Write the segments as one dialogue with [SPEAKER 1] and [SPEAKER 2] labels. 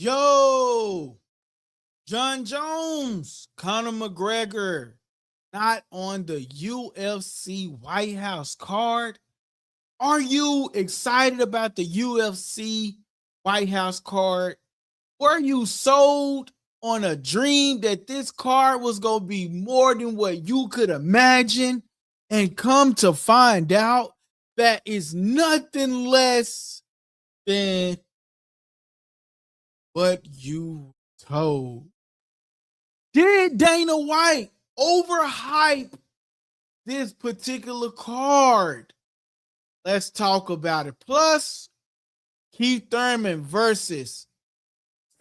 [SPEAKER 1] Yo, John Jones, Conor McGregor, not on the UFC White House card. Are you excited about the UFC White House card? Were you sold on a dream that this card was going to be more than what you could imagine? And come to find out that is nothing less than what you told. Did Dana White overhype this particular card? Let's talk about it. Plus, Keith Thurman versus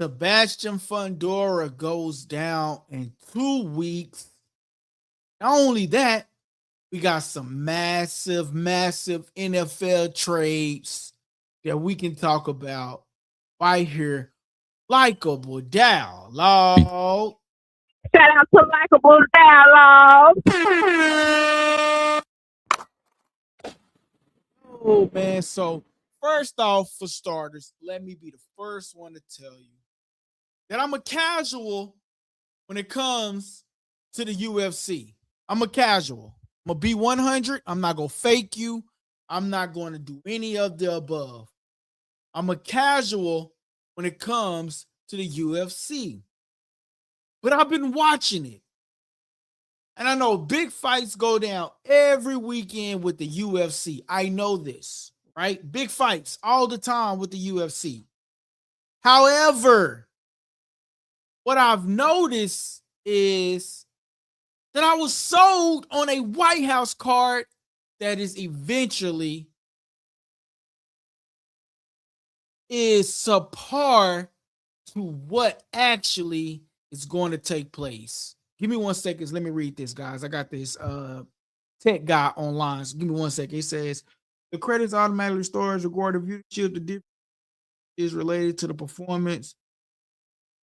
[SPEAKER 1] Sebastian Fundora goes down in 2 weeks. Not only that, we got some massive NFL trades that we can talk about right here. Likeable Dialogue.
[SPEAKER 2] Shout out to Likeable Dialogue.
[SPEAKER 1] Oh, man. So, first off, for starters, let me be the first one to tell you that I'm a casual when it comes to the UFC. I'm a casual. I'm going to be 100. I'm not going to fake you. I'm not going to do any of the above. I'm a casual when it comes to the UFC. But I've been watching it. And I know big fights go down every weekend with the UFC. I know this, right? Big fights all the time with the UFC. However, what I've noticed is that I was sold on a White House card that is eventually is subpar to what actually is going to take place. Give me 1 second. Let me read this, guys. I got this tech guy online. So give me 1 second. It says the credits automatically stores record of viewership. The difference is related to the performance,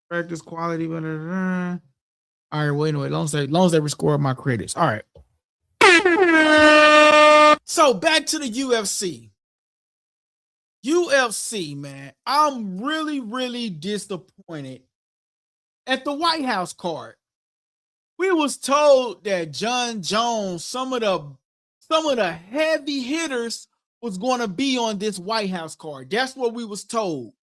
[SPEAKER 1] practice quality. Blah, blah, blah. All right, wait. Long as they record my credits. All right. So back to the UFC. UFC, man. I'm really disappointed at the White House card. We was told that John Jones, some of the heavy hitters was going to be on this White House card. That's what we was told.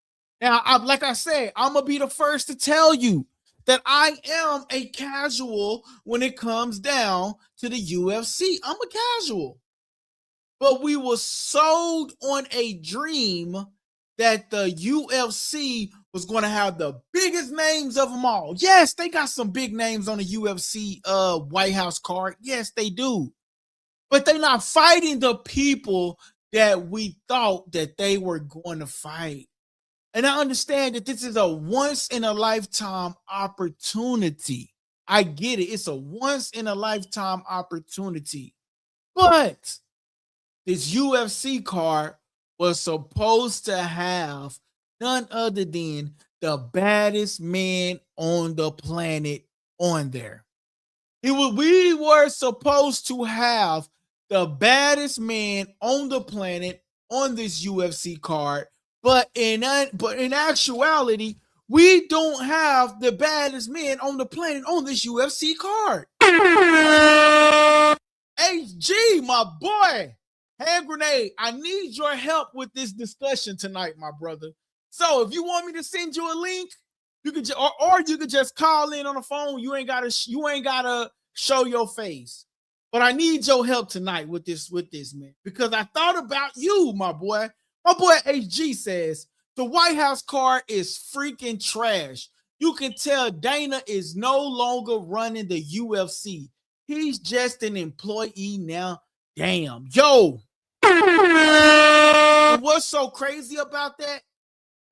[SPEAKER 1] Now, like I said, I'm going to be the first to tell you that I am a casual when it comes down to the UFC. I'm a casual. But we were sold on a dream that the UFC was going to have the biggest names of them all. Yes, they got some big names on the UFC White House card. Yes, they do. But they're not fighting the people that we thought that they were going to fight. And I understand that this is a once-in-a-lifetime opportunity. I get it. It's a once-in-a-lifetime opportunity. But this UFC card was supposed to have none other than the baddest man on the planet on there. We were supposed to have the baddest man on the planet on this UFC card, but in actuality, we don't have the baddest man on the planet on this UFC card. HG, my boy. Hand grenade, I need your help with this discussion tonight, my brother. So if you want me to send you a link, you can or you could just call in on the phone. You ain't gotta show your face. But I need your help tonight with this man, because I thought about you, my boy. My boy HG says the White House card is freaking trash. You can tell Dana is no longer running the UFC. He's just an employee now. Damn. Yo. And what's so crazy about that?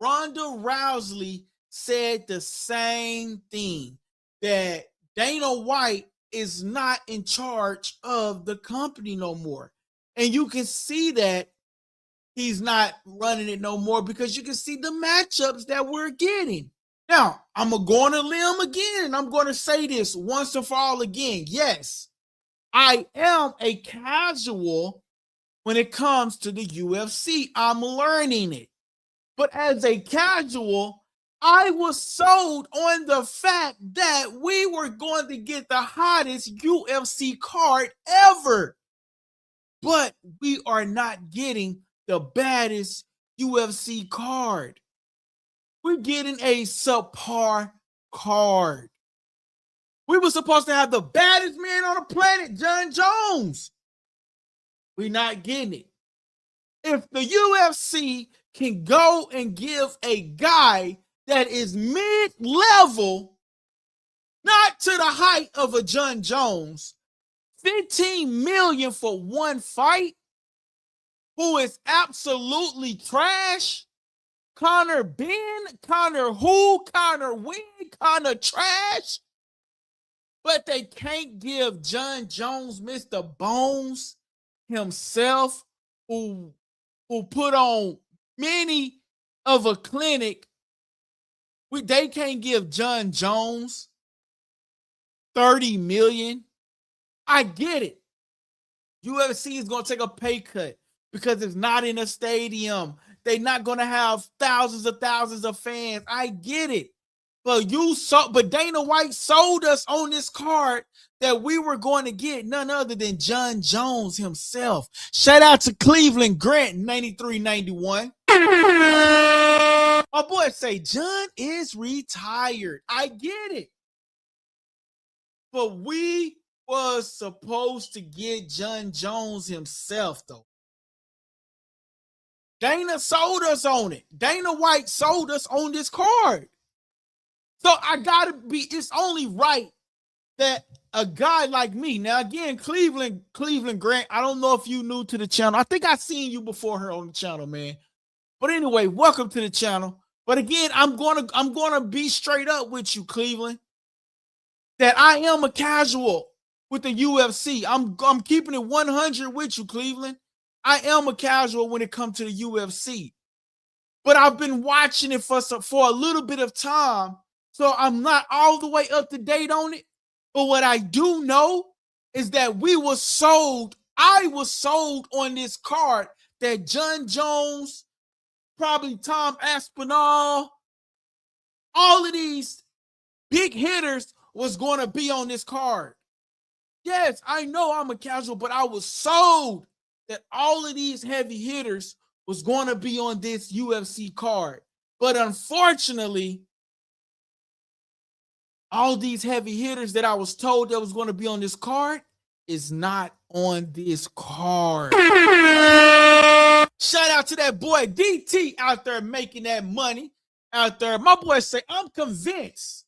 [SPEAKER 1] Ronda Rousey said the same thing, that Dana White is not in charge of the company no more. And you can see that he's not running it no more because you can see the matchups that we're getting. Now, I'm going to go on a limb again, and I'm going to say this once and for all again. Yes, I am a casual when it comes to the UFC. I'm learning it. But as a casual, I was sold on the fact that we were going to get the hottest UFC card ever. But we are not getting the baddest UFC card. We're getting a subpar card. We were supposed to have the baddest man on the planet, Jon Jones. We're not getting it. If the UFC can go and give a guy that is mid-level, not to the height of a Jon Jones, $15 million for one fight, who is absolutely trash, Conor Ben, Conor who, Conor when, Conor trash, but they can't give Jon Jones, Mr. Bones himself, who put on many of a clinic. They can't give Jon Jones $30 million. I get it. UFC is going to take a pay cut because it's not in a stadium. They're not going to have thousands of fans. I get it. But Dana White sold us on this card that we were going to get none other than Jon Jones himself. Shout out to Cleveland Grant 93-91. My boy say Jon is retired. I get it. But we was supposed to get Jon Jones himself, though. Dana sold us on it. Dana White sold us on this card. So it's only right that a guy like me, now again, Cleveland Grant, I don't know if you new to the channel. I think I seen you before here on the channel, man. But anyway, welcome to the channel. But again, I'm gonna be straight up with you, Cleveland, that I am a casual with the UFC. I'm keeping it 100 with you, Cleveland. I am a casual when it comes to the UFC. But I've been watching it for a little bit of time, so I'm not all the way up to date on it. But what I do know is that I was sold on this card that Jon Jones, probably Tom Aspinall, all of these big hitters was going to be on this card. Yes, I know I'm a casual, but I was sold that all of these heavy hitters was going to be on this UFC card. But unfortunately, all these heavy hitters that I was told that was going to be on this card is not on this card. Shout out to that boy DT out there making that money out there. My boy say, I'm convinced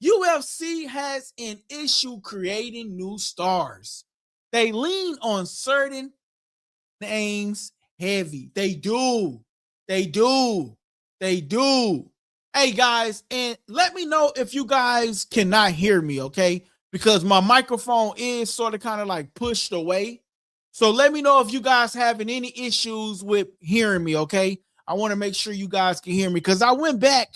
[SPEAKER 1] UFC has an issue creating new stars. They lean on certain names heavy. They do. Hey guys, and let me know if you guys cannot hear me, okay? Because my microphone is sort of kind of like pushed away. So let me know if you guys having any issues with hearing me, okay? I want to make sure you guys can hear me because I went back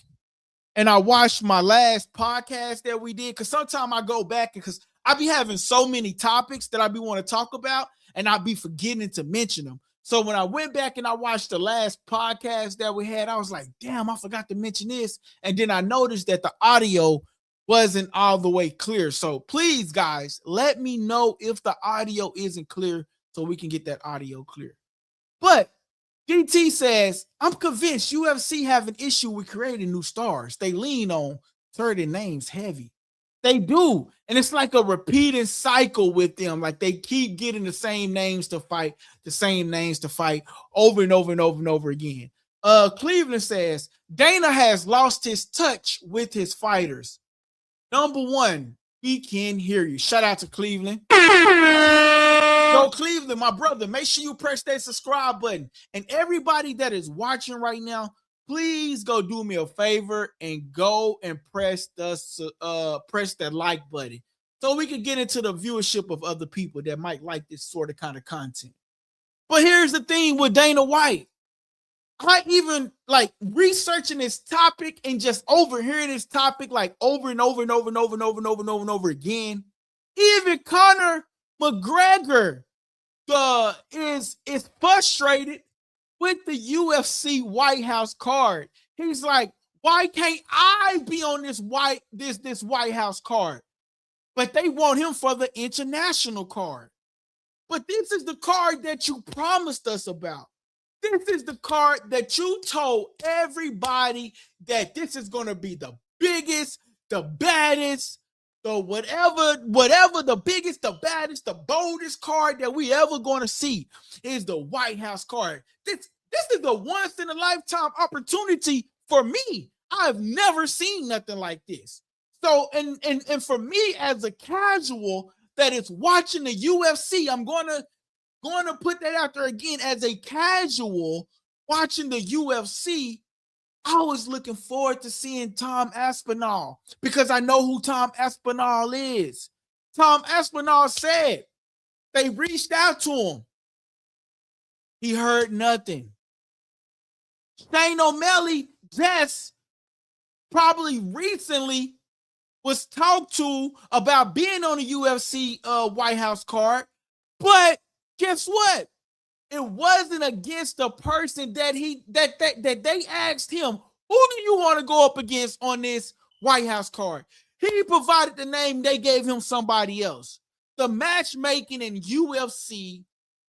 [SPEAKER 1] and I watched my last podcast that we did, because sometimes I go back because I be having so many topics that I be want to talk about and I be forgetting to mention them. So when I went back and I watched the last podcast that we had, I was like, damn, I forgot to mention this. And then I noticed that the audio wasn't all the way clear. So please, guys, let me know if the audio isn't clear so we can get that audio clear. But DT says, I'm convinced UFC have an issue with creating new stars. They lean on certain names heavy. They do. And it's like a repeating cycle with them. Like they keep getting the same names to fight over and over again. Cleveland says, Dana has lost his touch with his fighters. Number one, we can hear you. Shout out to Cleveland. So Cleveland, my brother, make sure you press that subscribe button. And everybody that is watching right now, please go do me a favor and go and press that like button so we can get into the viewership of other people that might like this sort of kind of content. But here's the thing with Dana White. I even like researching this topic and just overhearing this topic like over and over again. Even Conor McGregor is frustrated with the UFC White House card. He's like, Why can't I be on this White House card? But they want him for the international card. But this is the card that you promised us about. This is the card that you told everybody that this is going to be the biggest, the baddest, the whatever the biggest, the baddest, the boldest card that we ever going to see is the White House card. This is the once in a lifetime opportunity for me. I've never seen nothing like this. So, and for me as a casual that is watching the UFC, I'm going to put that out there again. As a casual watching the UFC, I was looking forward to seeing Tom Aspinall because I know who Tom Aspinall is. Tom Aspinall said they reached out to him. He heard nothing. Shane O'Malley just probably recently was talked to about being on the UFC White House card, but guess what? It wasn't against the person that they asked him, who do you want to go up against on this White House card? He provided the name, they gave him somebody else. The matchmaking in UFC,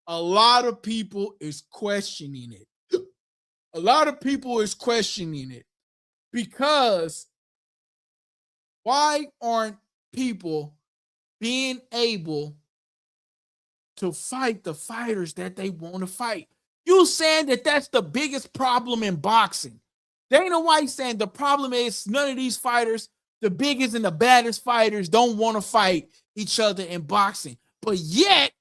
[SPEAKER 1] a lot of people is questioning it. A lot of people is questioning it because why aren't people being able to fight the fighters that they want to fight? You saying that that's the biggest problem in boxing. Dana White saying the problem is none of these fighters, the biggest and the baddest fighters, don't want to fight each other in boxing. But yet,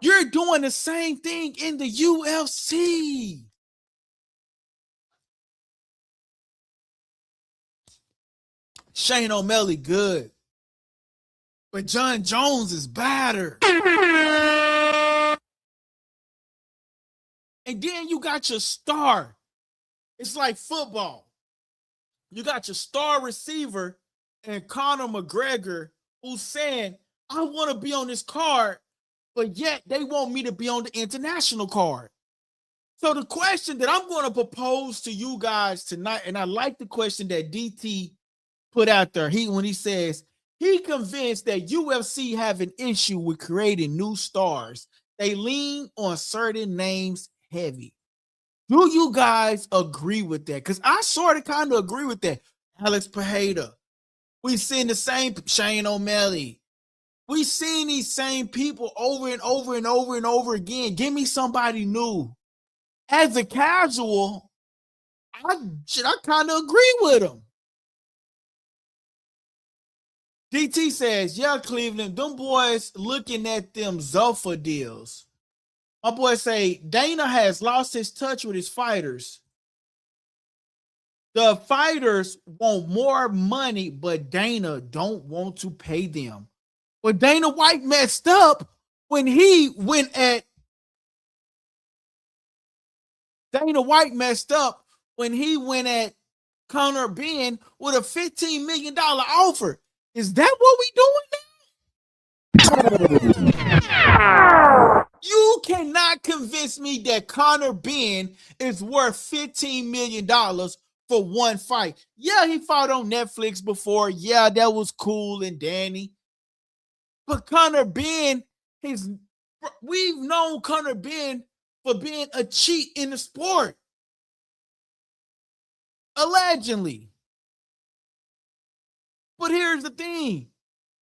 [SPEAKER 1] you're doing the same thing in the UFC. Shane O'Malley good, but Jon Jones is badder. And then you got your star. It's like football. You got your star receiver and Conor McGregor who's saying, I want to be on this card, but yet they want me to be on the international card. So the question that I'm going to propose to you guys tonight, and I like the question that DT put out there, when he says he convinced that UFC have an issue with creating new stars. They lean on certain names heavy. Do you guys agree with that? Because I sort of kind of agree with that. Alex Pereira. We've seen the same Shane O'Malley. We've seen these same people over and over and over and over again. Give me somebody new. As a casual, I kind of agree with him. DT says, yeah, Cleveland, them boys looking at them Zofa deals. My boy say, Dana has lost his touch with his fighters. The fighters want more money, but Dana don't want to pay them. But Dana White messed up when he went at Conor Ben with a $15 million offer. Is that what we doing now? You cannot convince me that Conor Ben is worth $15 million for one fight. Yeah, he fought on Netflix before. Yeah, that was cool and Danny. But Conor Ben, we've known Conor Ben for being a cheat in the sport. Allegedly. But here's the thing.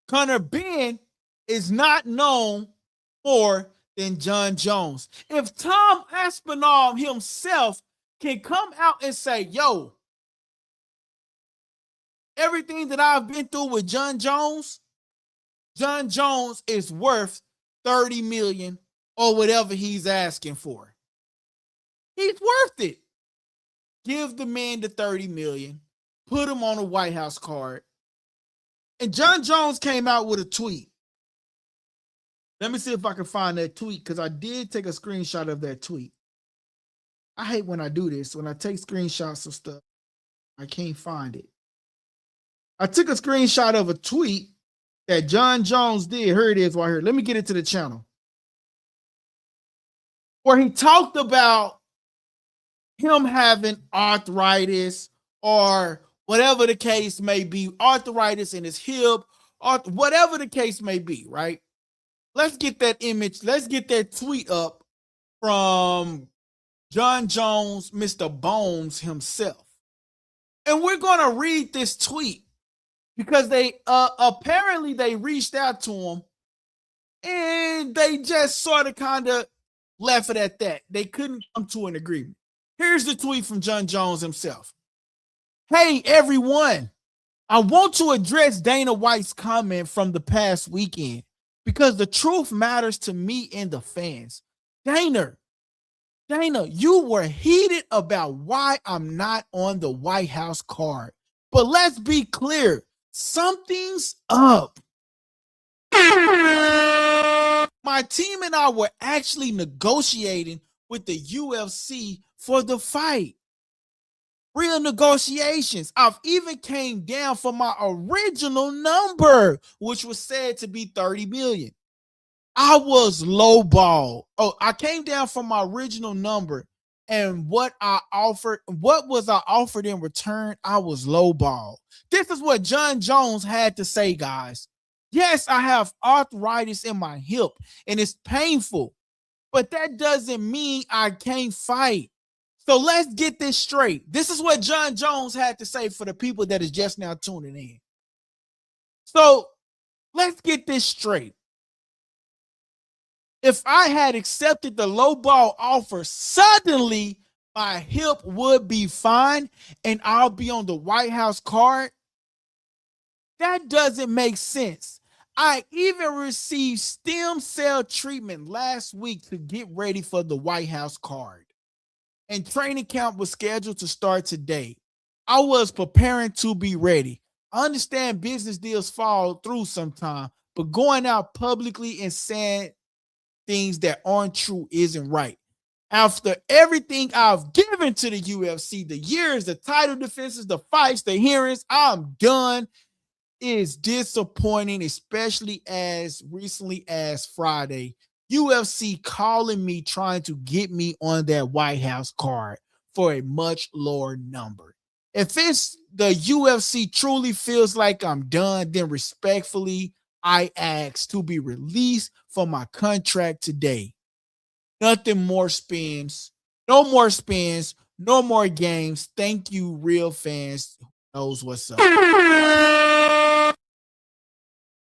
[SPEAKER 1] Conor Ben is not known more than Jon Jones. If Tom Aspinall himself can come out and say, yo, everything that I've been through with Jon Jones is worth $30 million or whatever he's asking for. He's worth it. Give the man the $30 million, put him on a White House card. And Jon Jones came out with a tweet. Let me see if I can find that tweet because I did take a screenshot of that tweet. I hate when I do this. When I take screenshots of stuff, I can't find it. I took a screenshot of a tweet that Jon Jones did. Here it is right here. Let me get it to the channel. Where he talked about him having arthritis or whatever the case may be, arthritis in his hip, or whatever the case may be, right? Let's get that image, let's get that tweet up from John Jones, Mr. Bones himself. And we're going to read this tweet because they apparently they reached out to him and they just sort of kind of left it at that. They couldn't come to an agreement. Here's the tweet from John Jones himself. Hey, everyone. I want to address Dana White's comment from the past weekend because the truth matters to me and the fans. Dana, you were heated about why I'm not on the White House card. But let's be clear, something's up. My team and I were actually negotiating with the UFC for the fight. Real negotiations. I've even came down from my original number, which was said to be 30 million. I was lowballed. Oh, I came down from my original number, and what was I offered in return? I was lowballed. This is what John Jones had to say, guys. Yes, I have arthritis in my hip, and it's painful, but that doesn't mean I can't fight. So let's get this straight. This is what John Jones had to say for the people that is just now tuning in. So let's get this straight. If I had accepted the lowball offer, suddenly my hip would be fine and I'll be on the White House card. That doesn't make sense. I even received stem cell treatment last week to get ready for the White House card. And training camp was scheduled to start today. I was preparing to be ready. I understand business deals fall through sometime, but going out publicly and saying things that aren't true isn't right. After everything I've given to the UFC, the years, the title defenses, the fights, the hearings, I'm done. It's disappointing, especially as recently as Friday. UFC calling me, trying to get me on that White House card for a much lower number. If it's the UFC truly feels like I'm done, then respectfully, I ask to be released from my contract today. Nothing more spins, no more spins, no more games. Thank you, real fans. Who knows what's up?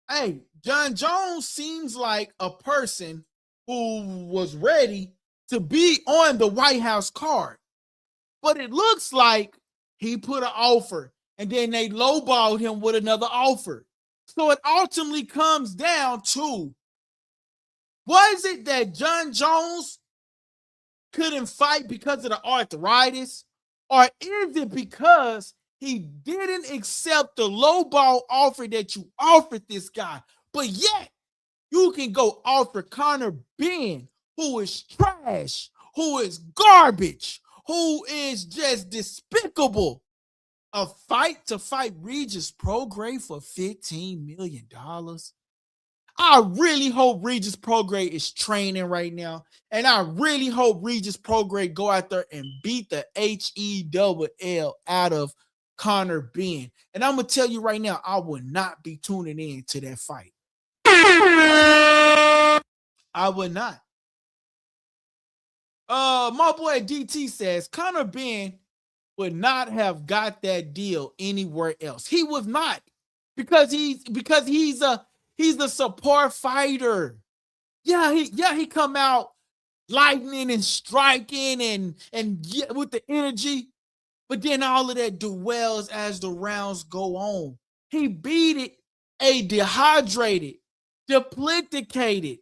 [SPEAKER 1] Hey, John Jones seems like a person who was ready to be on the White House card. But it looks like he put an offer and then they lowballed him with another offer. So it ultimately comes down to, was it that John Jones couldn't fight because of the arthritis? Or is it because he didn't accept the lowball offer that you offered this guy? But yet, you can go offer Conor Ben, who is trash, who is garbage, who is just despicable, a fight to fight Regis Prograis for $15 million. I really hope Regis Prograis is training right now. And I really hope Regis Prograis go out there and beat the HELL out of Conor Ben. And I'm going to tell you right now, I will not be tuning in to that fight. I would not. My boy DT says Conor Ben would not have got that deal anywhere else. He was not, because he's a support fighter. He come out lightning and striking and with the energy, but then all of that dwells as the rounds go on. He beat it a dehydrated, depleted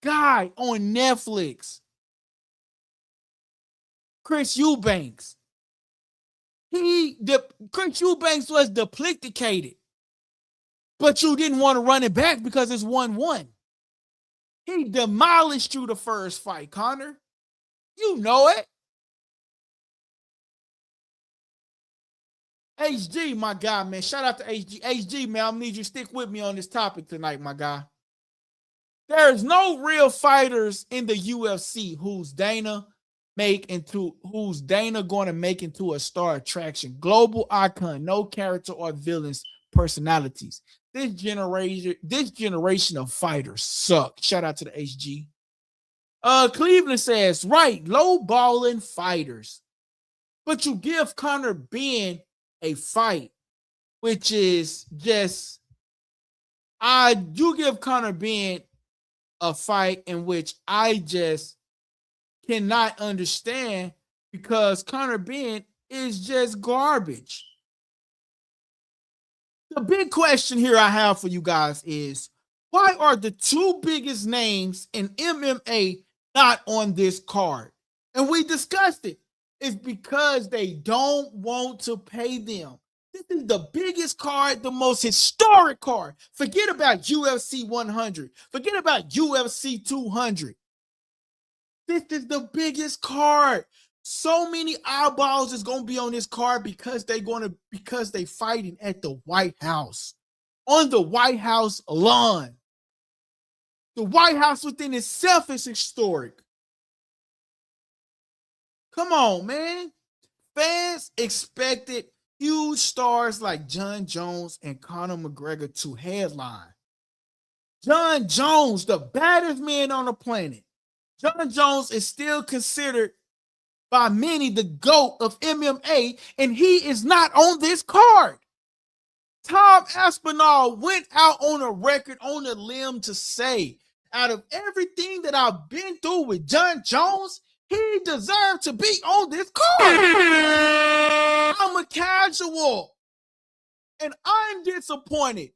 [SPEAKER 1] guy on Netflix, Chris Eubanks. Chris Eubanks was depleted, but you didn't want to run it back because it's 1-1. He demolished you the first fight, Conor. You know it. HG, my guy, man. Shout out to HG. HG, man, I need you to stick with me on this topic tonight, my guy. There's no real fighters in the UFC who's Dana going to make into a star attraction, global icon, no character or villains personalities. This generation of fighters suck. Shout out to the HG. Cleveland says, right, low balling fighters. But you give Conor Ben a fight, which is just you give Conor Ben a fight in which I just cannot understand because Conor Ben is just garbage. The big question here I have for you guys is, why are the two biggest names in MMA not on this card? And we discussed it. It's because they don't want to pay them. This is the biggest card, the most historic card. Forget about UFC 100. Forget about UFC 200. This is the biggest card. So many eyeballs is gonna be on this card because they fighting at the White House, on the White House lawn. The White House within itself is historic. Come on, man. Fans expected huge stars like Jon Jones and Conor McGregor to headline. Jon Jones, the baddest man on the planet. Jon Jones is still considered by many the GOAT of MMA, and he is not on this card. Tom Aspinall went out on a record, on a limb to say, out of everything that I've been through with Jon Jones, he deserved to be on this card. I'm a casual, and I'm disappointed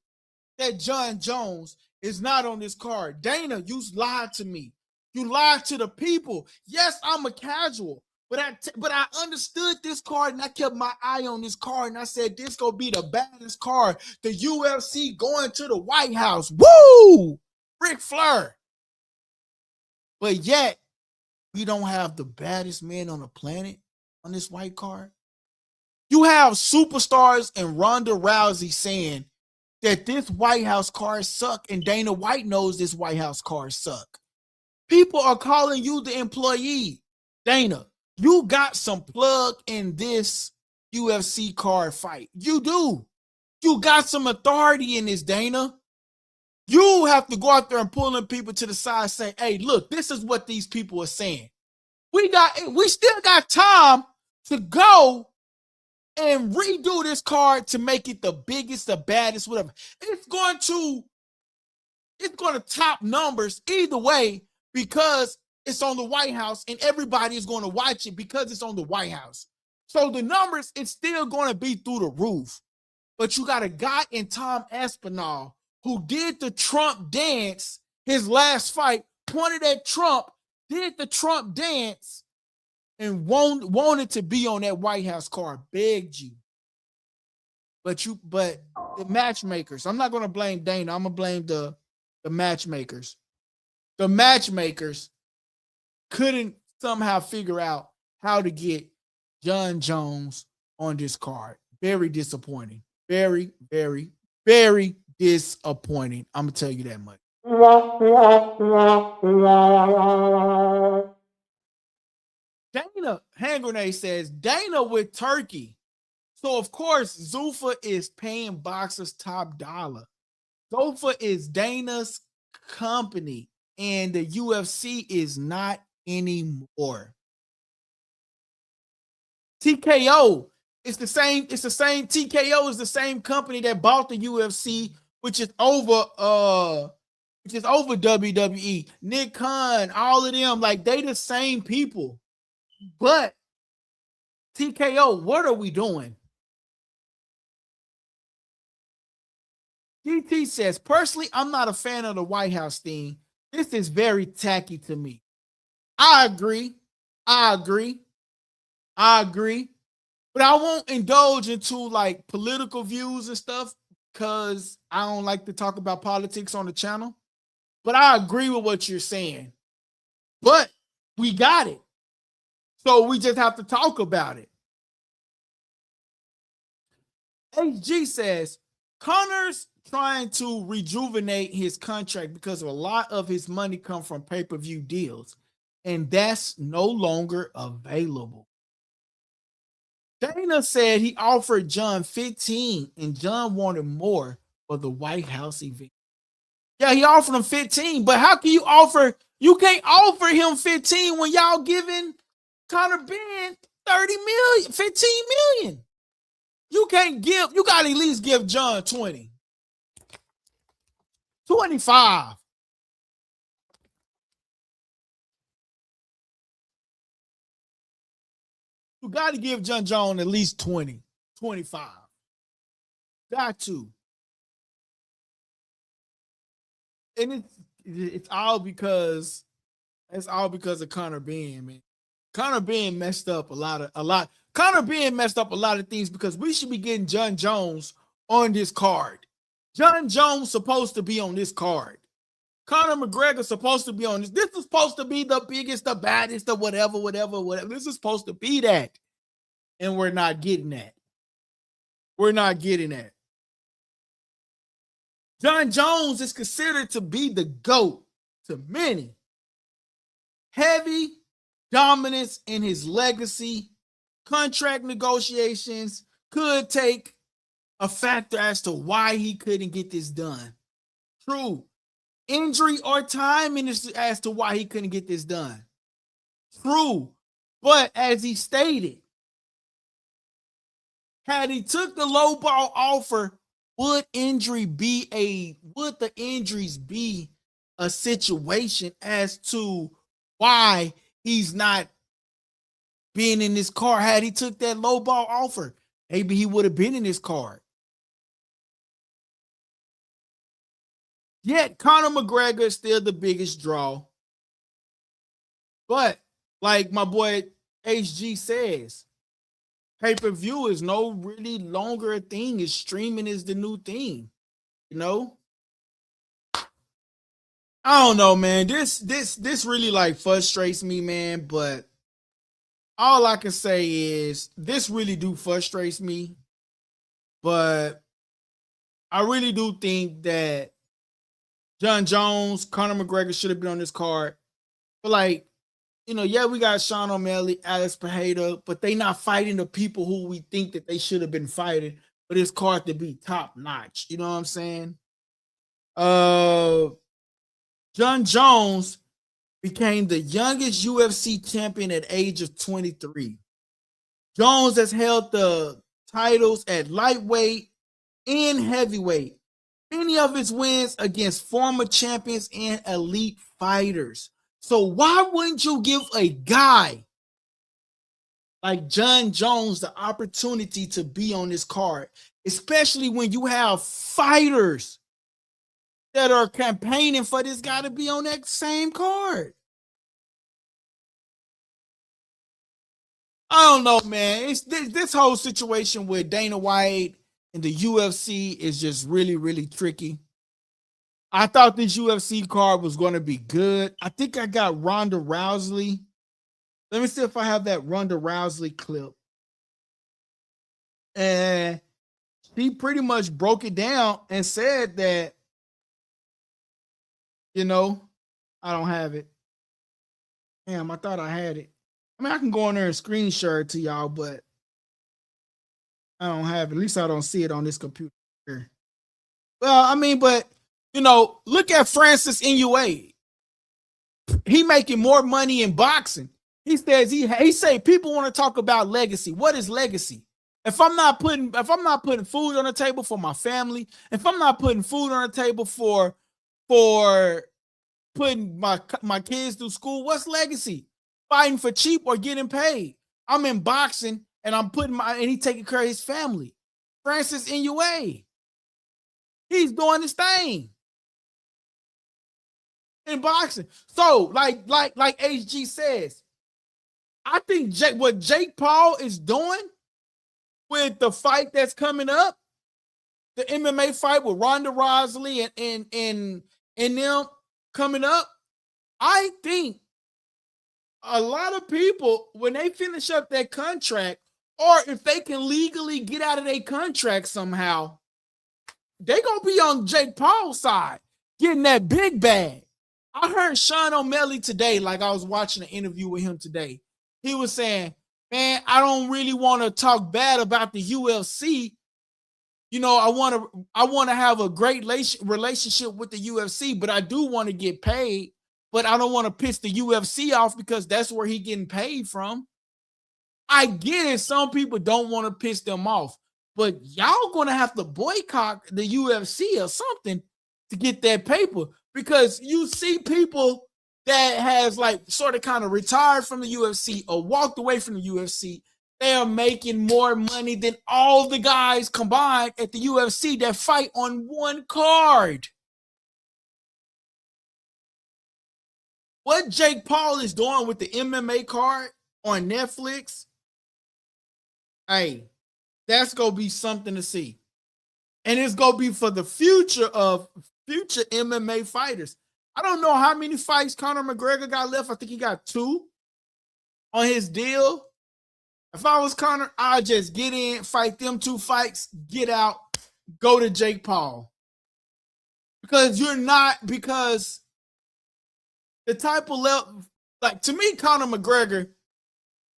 [SPEAKER 1] that Jon Jones is not on this card. Dana, you lied to me. You lied to the people. Yes, I'm a casual. But I understood this card, and I kept my eye on this card, and I said, this gonna be the baddest card. The UFC going to the White House. Woo! Ric Flair. But yet, we don't have the baddest man on the planet on this white card. You have superstars and Ronda Rousey saying that this White House card suck, and Dana White knows this White House card suck. People are calling you the employee. Dana, you got some plug in this UFC card fight. You do. You got some authority in this, Dana. You have to go out there and pull them people to the side and say, hey, look, this is what these people are saying. We still got time to go and redo this card to make it the biggest, the baddest, whatever. It's going to top numbers either way because it's on the White House and everybody is going to watch it because it's on the White House. So the numbers, it's still going to be through the roof. But you got a guy in Tom Aspinall who did the Trump dance, his last fight, pointed at Trump, did the Trump dance, and wanted to be on that White House card, begged you. But the matchmakers, I'm not going to blame Dana. I'm going to blame the matchmakers. The matchmakers couldn't somehow figure out how to get Jon Jones on this card. Very disappointing. Very, very, very disappointing. I'm going to tell you that much. Dana, Hand Grenade says, Dana with Turkey. So, of course, Zuffa is paying boxers top dollar. Zuffa is Dana's company, and the UFC is not anymore. TKO, it's the same TKO is the same company that bought the UFC, which is over WWE. Nick Khan, all of them, like they the same people. But TKO, what are we doing? GT says, personally, I'm not a fan of the White House thing. This is very tacky to me. I agree. But I won't indulge into like political views and stuff because I don't like to talk about politics on the channel. But I agree with what you're saying. But we got it. So we just have to talk about it. HG says, Conor's trying to rejuvenate his contract because a lot of his money come from pay-per-view deals, and that's no longer available. Dana said he offered John 15 and John wanted more for the White House event. Yeah, he offered him 15, but how can you can't offer him 15 when y'all giving Conor Ben 30 million, 15 million. You got to at least give John 20. 25. You got to give John Jones at least 20, 25. Got to. And it's all because of Conor Ben, man. Conor Ben messed up a lot. Conor Ben messed up a lot of things because we should be getting John Jones on this card. John Jones supposed to be on this card. Conor McGregor supposed to be on this. This is supposed to be the biggest, the baddest, the whatever. This is supposed to be that. And we're not getting that. We're not getting that. John Jones is considered to be the GOAT to many. Heavy dominance in his legacy. Contract negotiations could take a factor as to why he couldn't get this done. True. Injury or timing as to why he couldn't get this done. True. But as he stated, had he took the low ball offer, would the injuries be a situation as to why he's not being in this card? Had he took that low ball offer, maybe he would have been in this card. Yet Conor McGregor is still the biggest draw. But like my boy HG says, pay-per-view is no really longer a thing. It's streaming is the new thing. You know? I don't know, man. This really like frustrates me, man. But all I can say is this really do frustrates me. But I really do think that John Jones, Conor McGregor should have been on this card. But like, you know, yeah, we got Sean O'Malley, Alex Pereira, but they not fighting the people who we think that they should have been fighting for this card to be top notch. You know what I'm saying? John Jones became the youngest UFC champion at age of 23. Jones has held the titles at lightweight and heavyweight. Many of his wins against former champions and elite fighters. So why wouldn't you give a guy like John Jones the opportunity to be on this card, especially when you have fighters that are campaigning for this guy to be on that same card? I don't know, man. It's this whole situation with Dana White and the UFC is just really, really tricky. I thought this UFC card was going to be good. I think I got Ronda Rousey. Let me see if I have that Ronda Rousey clip. And she pretty much broke it down and said that, you know, I don't have it. Damn, I thought I had it. I mean, I can go in there and screen share it to y'all, but I don't have it. At least I don't see it on this computer. Well, I mean, but, you know, look at Francis Ngannou. He making more money in boxing. He says he say people want to talk about legacy. What is legacy? If I'm not putting food on the table for my family, if I'm not putting food on the table for putting my kids through school, what's legacy? Fighting for cheap or getting paid? I'm in boxing and he taking care of his family. Francis Ngannou. He's doing his thing in boxing. So, like HG says, I think what Jake Paul is doing with the fight that's coming up, the MMA fight with Ronda Rousey and them coming up, I think a lot of people, when they finish up their contract, or if they can legally get out of their contract somehow, they gonna be on Jake Paul's side, getting that big bag. I heard Sean O'Malley today, like I was watching an interview with him today. He was saying, man, I don't really want to talk bad about the UFC. You know, I want to have a great relationship with the UFC, but I do want to get paid. But I don't want to piss the UFC off because that's where he getting paid from. I get it. Some people don't want to piss them off, but y'all gonna have to boycott the UFC or something to get that paper, because you see people that has like sort of kind of retired from the UFC or walked away from the UFC. They are making more money than all the guys combined at the UFC that fight on one card. What Jake Paul is doing with the MMA card on Netflix, hey, that's going to be something to see. And it's going to be for the future of future MMA fighters. I don't know how many fights Conor McGregor got left. I think he got 2 on his deal. If I was Conor, I'd just get in, fight them 2 fights, get out, go to Jake Paul. Because the type of level, like to me, Conor McGregor,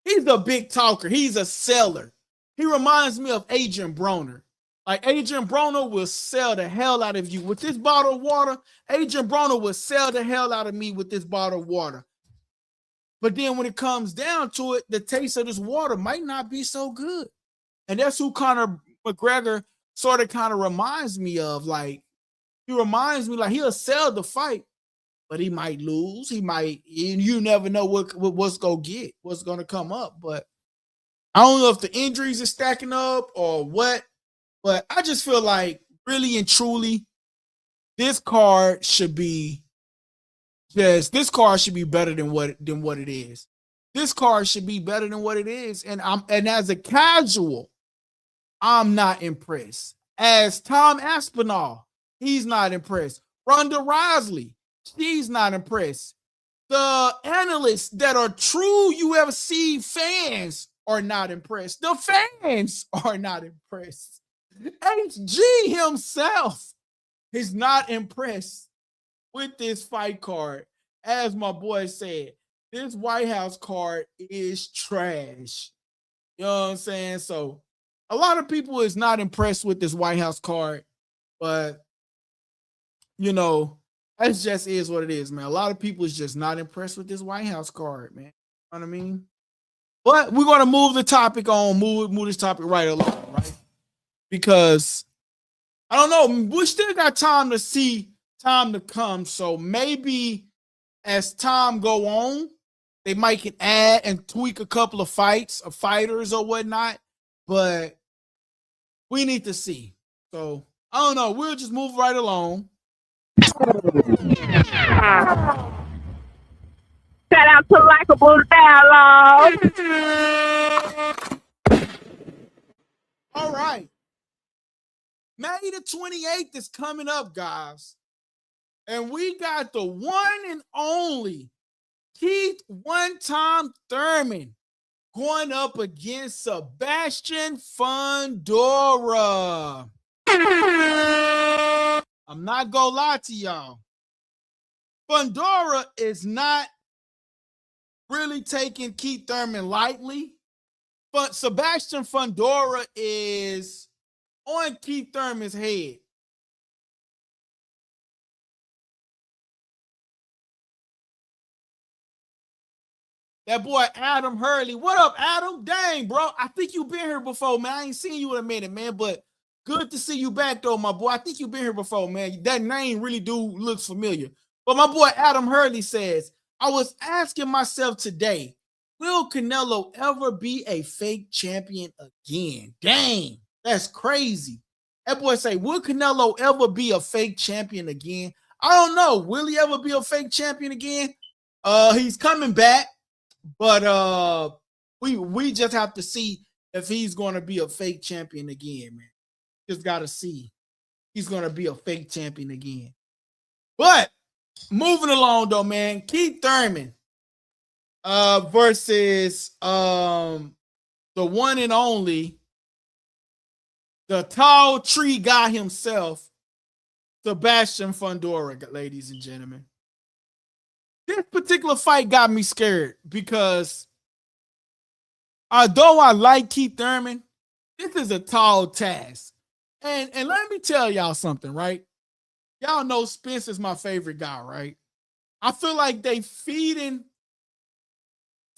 [SPEAKER 1] he's a big talker. He's a seller. He reminds me of Adrian Broner. Like Adrian Broner will sell the hell out of you with this bottle of water. Adrian Broner will sell the hell out of me with this bottle of water. But then when it comes down to it, the taste of this water might not be so good. And that's who Conor McGregor sort of kind of reminds me of. Like, he reminds me like he'll sell the fight, but he might lose. He might, and you never know what's going to come up. But I don't know if the injuries are stacking up or what, but I just feel like really and truly, this card should be better than what it is. This card should be better than what it is. And as a casual, I'm not impressed. As Tom Aspinall, he's not impressed. Ronda Rousey, she's not impressed. The analysts that are true UFC fans are not impressed. The fans are not impressed. HG himself is not impressed with this fight card. As my boy said, this White House card is trash. You know what I'm saying? So a lot of people is not impressed with this White House card, but you know, that just is what it is, man. A lot of people is just not impressed with this White House card, man. You know what I mean? But we're going to move the topic on, move this topic right along, right? Because I don't know, we still got time to come. So maybe as time go on, they might can add and tweak a couple of fights or fighters or whatnot, but we need to see. So I don't know. We'll just move right along.
[SPEAKER 2] Shout out to LikeableDialogue.
[SPEAKER 1] All right. May the 28th is coming up, guys. And we got the one and only Keith one-time Thurman going up against Sebastian Fundora. I'm not gonna lie to y'all. Fundora is not really taking Keith Thurman lightly, but Sebastian Fundora is on Keith Thurman's head. That boy Adam Hurley. What up, Adam? Dang, bro. I think you've been here before, man. I ain't seen you in a minute, man, but good to see you back, though, my boy. I think you've been here before, man. That name really looks familiar. But my boy Adam Hurley says, I was asking myself today, will Canelo ever be a fake champion again? Dang, that's crazy. That boy say, will Canelo ever be a fake champion again? I don't know. Will he ever be a fake champion again? He's coming back. But we just have to see if he's going to be a fake champion again, man. Just got to see. He's going to be a fake champion again. But moving along, though, man, Keith Thurman versus the one and only the tall tree guy himself, Sebastian Fundora, ladies and gentlemen. This particular fight got me scared because although I like Keith Thurman, this is a tall task. And let me tell y'all something, right? Y'all know Spence is my favorite guy, right? I feel like they feeding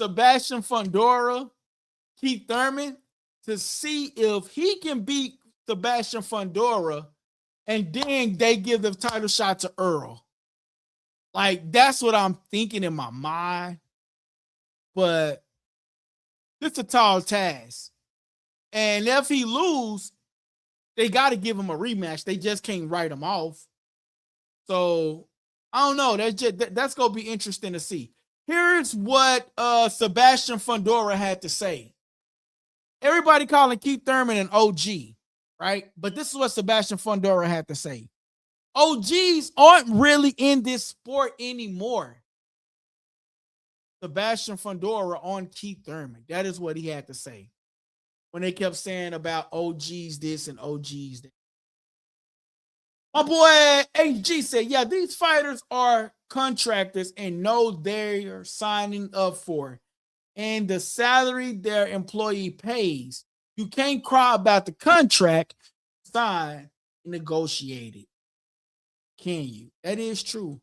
[SPEAKER 1] Sebastian Fundora, Keith Thurman, to see if he can beat Sebastian Fundora, and then they give the title shot to Earl. Like, that's what I'm thinking in my mind. But it's a tall task. And if he lose, they got to give him a rematch. They just can't write him off. So, I don't know. That's going to be interesting to see. Here's what Sebastian Fundora had to say. Everybody calling Keith Thurman an OG, right? But this is what Sebastian Fundora had to say. OGs aren't really in this sport anymore. Sebastian Fundora on Keith Thurman. That is what he had to say when they kept saying about OGs this and OGs that. My boy HG said, yeah, these fighters are contractors and know they're signing up for, and the salary their employee pays. You can't cry about the contract signed and negotiated. Can you? That is true.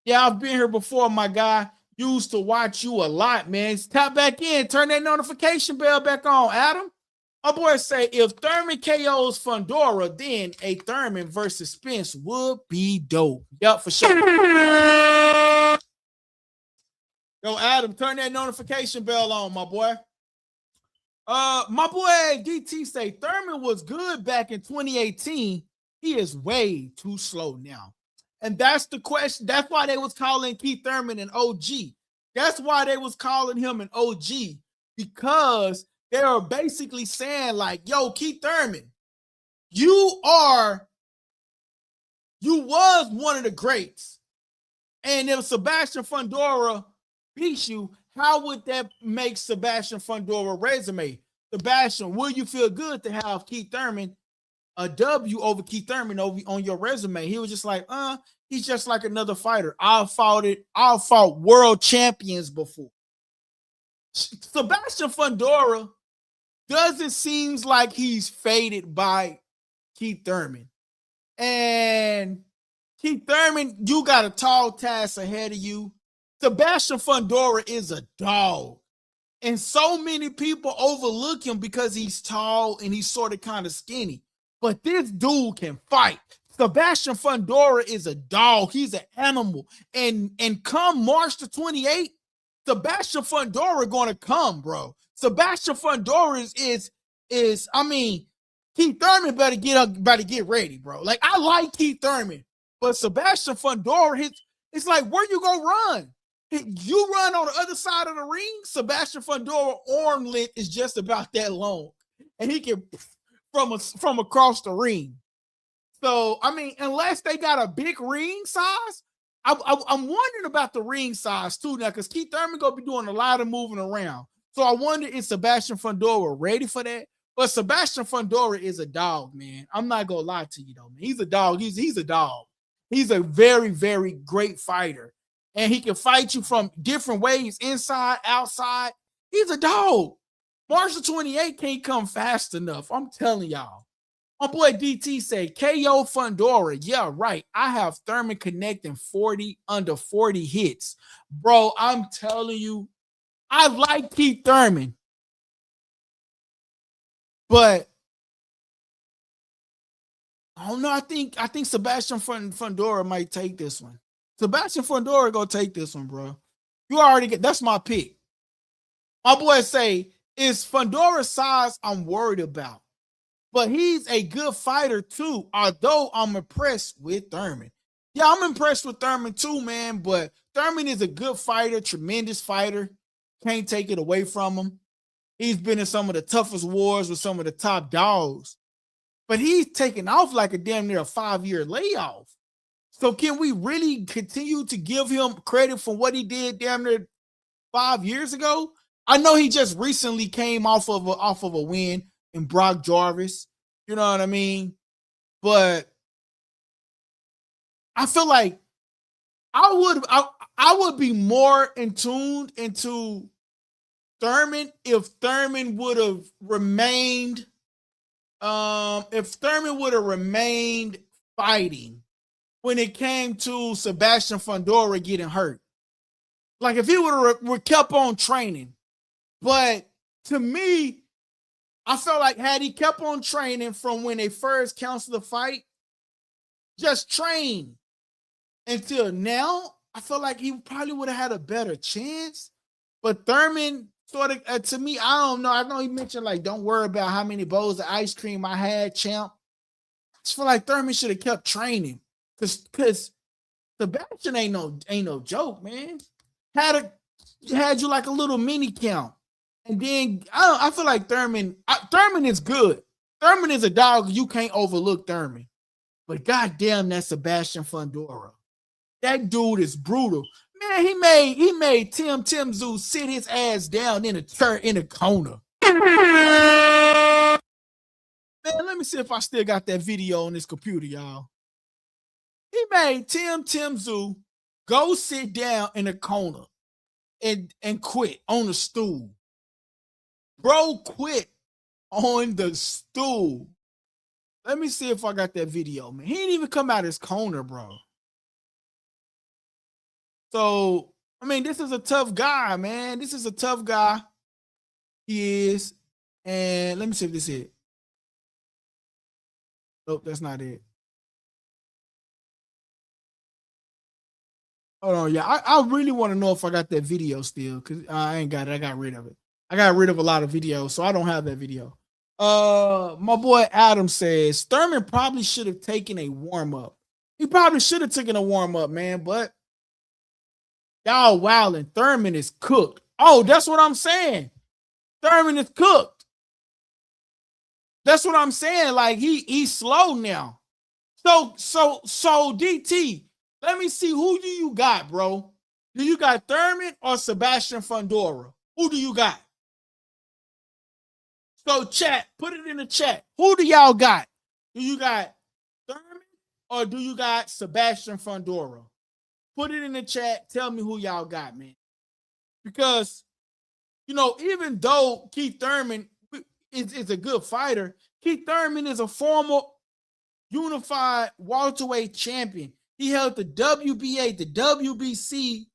[SPEAKER 1] Yeah, I've been here before, my guy. Used to watch you a lot, man. Tap back in. Turn that notification bell back on, Adam. My boy say, if Thurman KOs Fundora, then a Thurman versus Spence would be dope. Yup, for sure. Yo, Adam, turn that notification bell on, my boy. My boy DT say Thurman was good back in 2018. He is way too slow now. And that's the question. That's why they was calling Keith Thurman an OG. That's why they was calling him an OG, because they are basically saying like, yo, Keith Thurman, you was one of the greats. And if Sebastian Fundora beats you, how would that make Sebastian Fundora resume? Sebastian, will you feel good to have Keith Thurman, a W over Keith Thurman on your resume? He was just like, he's just like another fighter. I've fought world champions before. Sebastian Fundora doesn't seem like he's faded by Keith Thurman. And Keith Thurman, you got a tall task ahead of you. Sebastian Fundora is a dog. And so many people overlook him because he's tall and he's sort of kind of skinny. But this dude can fight. Sebastian Fundora is a dog. He's an animal. And come March the 28th, Sebastian Fundora going to come, bro. Sebastian Fundora is I mean, Keith Thurman better get ready, bro. Like, I like Keith Thurman, but Sebastian Fundora, it's like, where you gonna run? You run on the other side of the ring. Sebastian Fundora arm length is just about that long, and he can from across the ring. So, I mean, unless they got a big ring size, I'm wondering about the ring size too now, because Keith Thurman gonna be doing a lot of moving around. So I wonder, is Sebastian Fundora ready for that? But Sebastian Fundora is a dog, man. I'm not gonna lie to you though, man. He's a dog. He's a dog. He's a very, very great fighter. And he can fight you from different ways, inside, outside. He's a dog. March the 28th can't come fast enough. I'm telling y'all. My boy DT say, KO Fundora. Yeah, right. I have Thurman connecting under 40 hits. Bro, I'm telling you, I like Keith Thurman. But I don't know. I think Sebastian Fundora might take this one. Sebastian Fundora gonna take this one, bro. You already get, that's my pick. My boy say, it's Fundora's size I'm worried about. But he's a good fighter too, although I'm impressed with Thurman. Yeah, I'm impressed with Thurman too, man. But Thurman is a good fighter, tremendous fighter. Can't take it away from him. He's been in some of the toughest wars with some of the top dogs. But he's taken off like a damn near a 5-year layoff. So can we really continue to give him credit for what he did damn near 5 years ago? I know he just recently came off of a win in Brock Jarvis. You know what I mean? But I feel like I would be more in tuned into Thurman if Thurman would have remained fighting when it came to Sebastian Fundora getting hurt. Like if he would have kept on training. But to me, I felt like had he kept on training from when they first canceled the fight, just train until now, I feel like he probably would have had a better chance. But Thurman sort of, to me, I don't know. I know he mentioned like, don't worry about how many bowls of ice cream I had, champ. I just feel like Thurman should have kept training, because Sebastian ain't no joke, man. Had you like a little mini count, and then I feel like Thurman is good. Thurman is a dog. You can't overlook Thurman. But goddamn, that Sebastian Fundora. That dude is brutal. Man, he made Tim Tszyu sit his ass down in a corner. Man, let me see if I still got that video on this computer, y'all. He made Tim Tszyu go sit down in a corner and quit on the stool. Bro quit on the stool. Let me see if I got that video, man. He didn't even come out his corner, bro. So, I mean, this is a tough guy, man. This is a tough guy. He is. And let me see if this is it. Nope, that's not it. Hold on, yeah. I really want to know if I got that video still, because I ain't got it. I got rid of it. I got rid of a lot of videos, so I don't have that video. My boy Adam says Thurman probably should have taken a warm-up. He probably should have taken a warm-up, man, but y'all wilding. Thurman is cooked. Oh, that's what I'm saying. Thurman is cooked. That's what I'm saying. Like he's slow now. So DT, let me see, who do you got, bro? Do you got Thurman or Sebastian Fundora? Who do you got? So chat, put it in the chat. Who do y'all got? Do you got Thurman or do you got Sebastian Fundora? Put it in the chat. Tell me who y'all got, man. Because, even though Keith Thurman is a good fighter, Keith Thurman is a former unified welterweight champion. He held the WBA, the WBC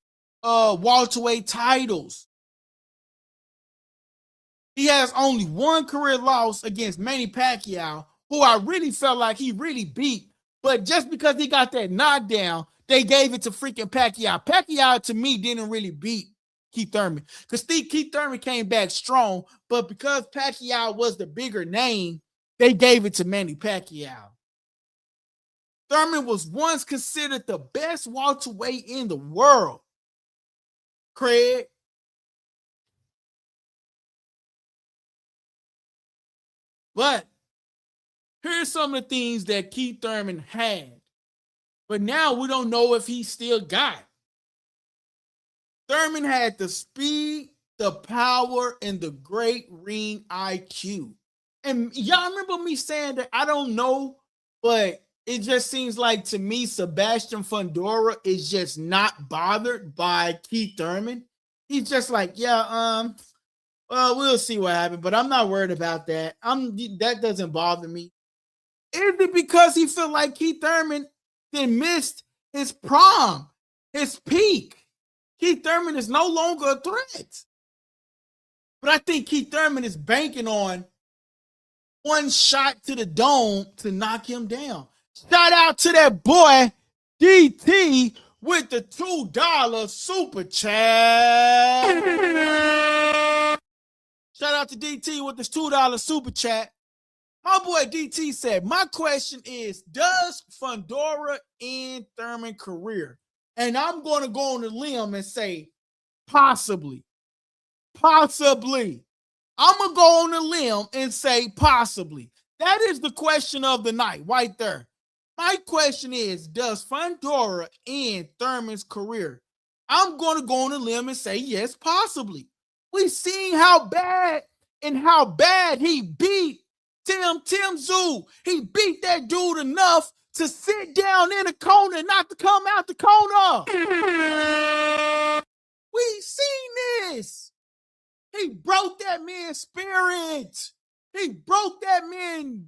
[SPEAKER 1] welterweight titles. He has only one career loss against Manny Pacquiao, who I really felt like he really beat. But just because he got that knockdown, they gave it to freaking Pacquiao. Pacquiao, to me, didn't really beat Keith Thurman, because Keith Thurman came back strong. But because Pacquiao was the bigger name, they gave it to Manny Pacquiao. Thurman was once considered the best welterweight in the world. Craig. But here's some of the things that Keith Thurman had. But now we don't know if he still got it. Thurman had the speed, the power, and the great ring IQ. And y'all remember me saying that? I don't know, but it just seems like to me Sebastian Fundora is just not bothered by Keith Thurman. He's just like, yeah, well, we'll see what happens, but I'm not worried about that. That doesn't bother me. Is it because he felt like Keith Thurman then missed his prime, his peak? Keith Thurman is no longer a threat. But I think Keith Thurman is banking on one shot to the dome to knock him down. Shout out to that boy, DT, with the $2 super chat. Shout out to DT with this $2 super chat. My boy DT said, my question is, does Fundora end Thurman's career? And I'm going to go on a limb and say, possibly. Possibly. I'm going to go on a limb and say, possibly. That is the question of the night right there. My question is, does Fundora end Thurman's career? I'm going to go on a limb and say, yes, possibly. We've seen how bad he beat Tim Tszyu, he beat that dude enough to sit down in the corner and not to come out the corner. We seen this. He broke that man's spirit. He broke that man's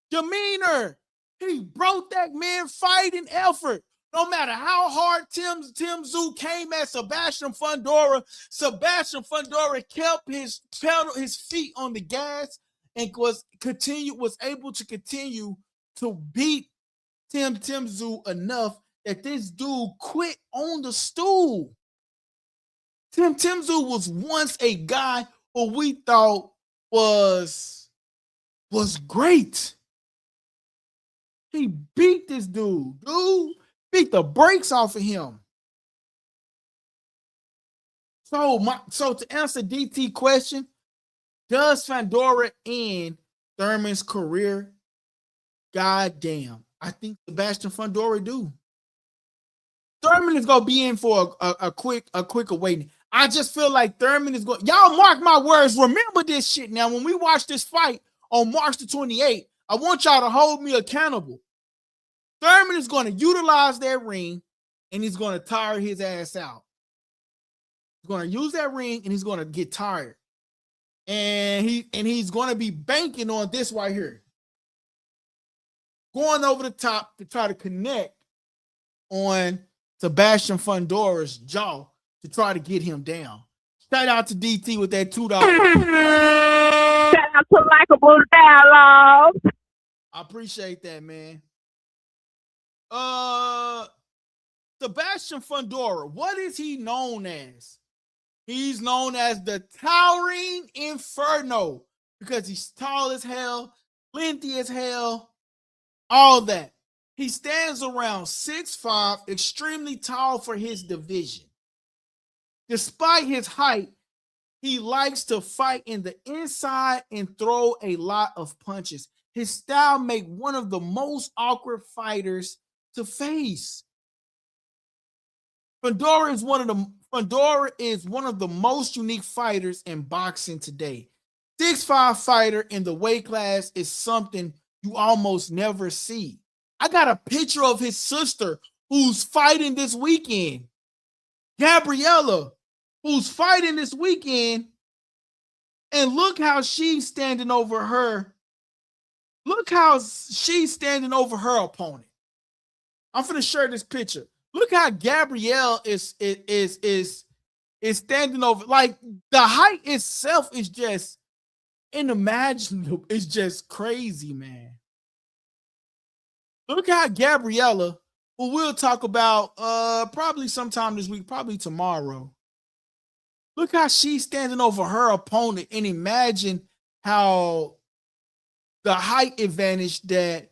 [SPEAKER 1] demeanor. He broke that man's fighting effort. No matter how hard Tim Tszyu came at Sebastian Fundora kept his feet on the gas and was able to continue to beat Tim Tszyu enough that this dude quit on the stool. Tim Tszyu was once a guy who we thought was great. He beat this dude. Beat the brakes off of him. So to answer DT question, does Fundora end Thurman's career? God damn. I think Sebastian Fundora do. Thurman is gonna be in for a quick awakening. I just feel like Thurman is going. Y'all mark my words. Remember this shit now. When we watch this fight on March the 28th, I want y'all to hold me accountable. Thurman is going to utilize that ring and he's going to tire his ass out. He's going to use that ring and he's going to get tired. And he's going to be banking on this right here. Going over the top to try to connect on Sebastian Fundora's jaw to try to get him down. Shout out to DT with that $2.
[SPEAKER 2] Shout out to LikeableDialogue.
[SPEAKER 1] I appreciate that, man. Sebastian Fundora, what is he known as? He's known as the Towering Inferno because he's tall as hell, lengthy as hell, all that. He stands around 6'5", extremely tall for his division. Despite his height, he likes to fight in the inside and throw a lot of punches. His style makes one of the most awkward fighters to face. Fundora is one of the most unique fighters in boxing today. 6'5" fighter in the weight class is something you almost never see. I got a picture of his sister who's fighting this weekend. Gabriella, who's fighting this weekend. And look how she's standing over her. Look how she's standing over her opponent. I'm finna share this picture. Look how Gabrielle is standing over. Like, the height itself is just unimaginable. It's just crazy, man. Look how Gabriella, who we'll talk about probably sometime this week, probably tomorrow. Look how she's standing over her opponent, and imagine how the height advantage that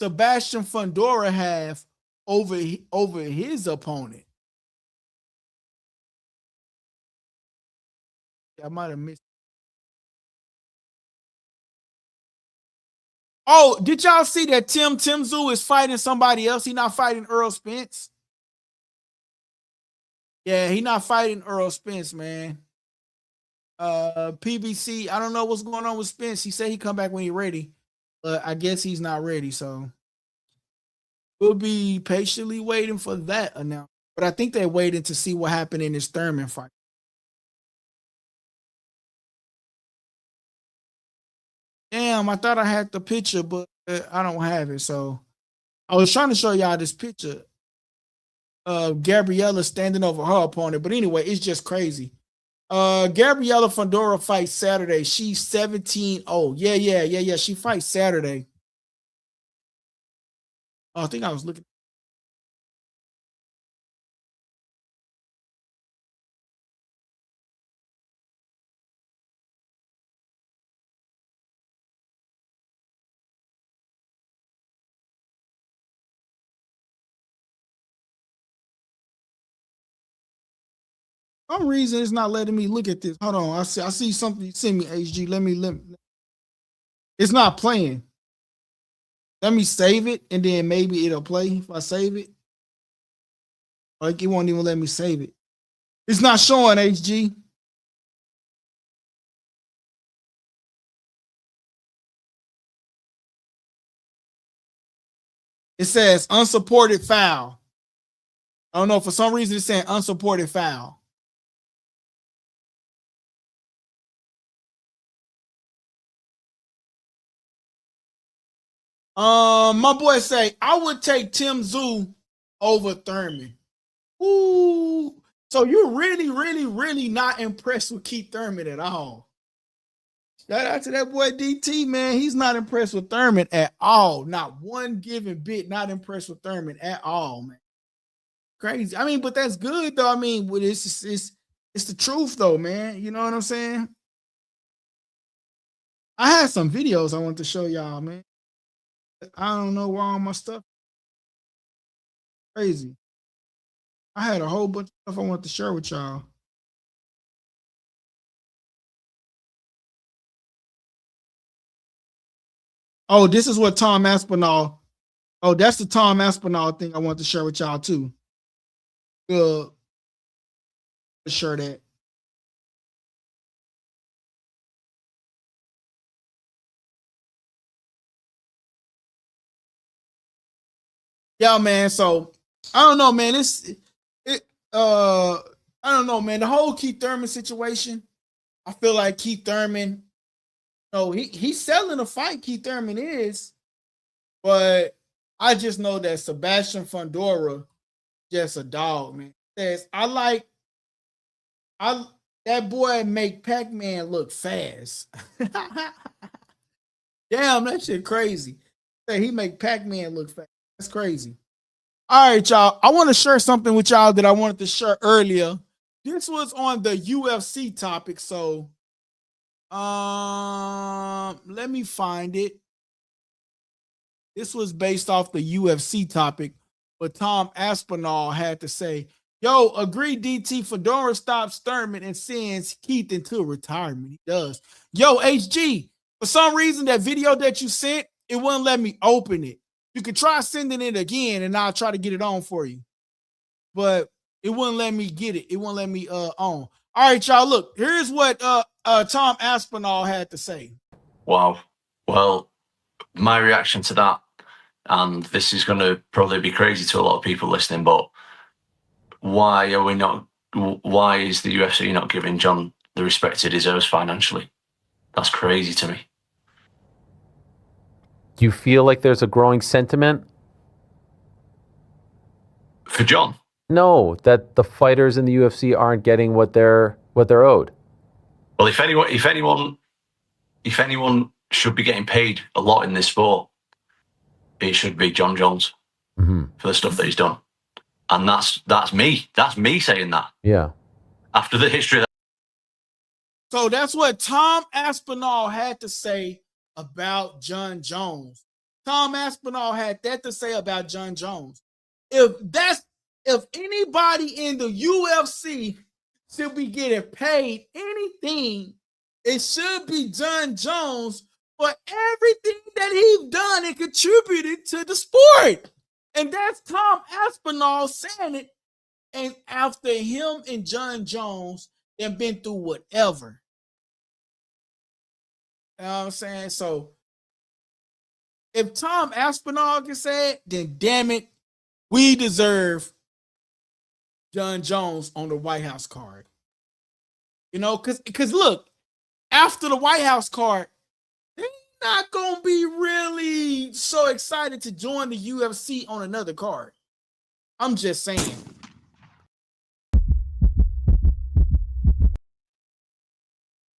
[SPEAKER 1] Sebastian Fundora have over his opponent. I might have missed. Oh, did y'all see that Tim Tszyu is fighting somebody else? He not fighting Earl Spence. Yeah, he not fighting Earl Spence, man. PBC, I don't know what's going on with Spence. He said he come back when he's ready, but I guess he's not ready. So we'll be patiently waiting for that announcement. But I think they're waiting to see what happened in this Thurman fight. Damn, I thought I had the picture, but I don't have it. So I was trying to show y'all this picture of Gabriella standing over her opponent. But anyway, it's just crazy. Gabriella Fundora fights Saturday. She's 17-0. Yeah. She fights Saturday. Oh, I think I was looking. For some reason it's not letting me look at this. Hold on. I see something you send me, HG. Let me. It's not playing. Let me save it and then maybe it'll play if I save it. Like, it won't even let me save it. It's not showing, HG. It says unsupported foul. I don't know. For some reason, it's saying unsupported foul. My boy say I would take Tim Zoo over Thurman. Ooh, so you're really, really, really not impressed with Keith Thurman at all. Shout out to that boy DT, man. He's not impressed with Thurman at all. Not one given bit. Not impressed with Thurman at all, man. Crazy. I mean, but that's good though. I mean, it's the truth though, man. You know what I'm saying? I had some videos I want to show y'all, man. I don't know where all my stuff. Crazy. I had a whole bunch of stuff I want to share with y'all. Oh, this is what Tom Aspinall. Oh, that's the Tom Aspinall thing I want to share with y'all too. Share that. Yeah, man. So I don't know, man. I don't know, man. The whole Keith Thurman situation. I feel like Keith Thurman, he's selling a fight. Keith Thurman is, but I just know that Sebastian Fundora just a dog, man. Says that boy make Pac-Man look fast. Damn, that shit crazy. Say he make Pac-Man look fast. That's crazy. All right, y'all. I want to share something with y'all that I wanted to share earlier. This was on the UFC topic, so let me find it. This was based off the UFC topic, but Tom Aspinall had to say, yo, agree DT Fedora stops Thurman and sends Keith into retirement. He does. Yo, HG, for some reason, that video that you sent, it wouldn't let me open it. You could try sending it again and I'll try to get it on for you. But it wouldn't let me get it. It wouldn't let me on. All right, y'all, look. Here's what Tom Aspinall had to say.
[SPEAKER 3] Wow. Well, my reaction to that, and this is going to probably be crazy to a lot of people listening, but why is the UFC not giving John the respect he deserves financially? That's crazy to me.
[SPEAKER 4] Do you feel like there's a growing sentiment?
[SPEAKER 3] For John?
[SPEAKER 4] No, that the fighters in the UFC aren't getting what they're owed.
[SPEAKER 3] Well, if anyone should be getting paid a lot in this sport, it should be John Jones for the stuff that he's done. And that's me. That's me saying that.
[SPEAKER 4] Yeah.
[SPEAKER 3] After the history of that.
[SPEAKER 1] So that's what Tom Aspinall had to say about John Jones. Tom Aspinall had that to say about John Jones. If anybody in the UFC should be getting paid anything, it should be John Jones for everything that he's done and contributed to the sport. And that's Tom Aspinall saying it. And after him and John Jones, they've been through whatever. You know what I'm saying? So if Tom Aspinall can say it, then damn it, we deserve John Jones on the White House card. You know, because look, after the White House card, they're not going to be really so excited to join the UFC on another card. I'm just saying.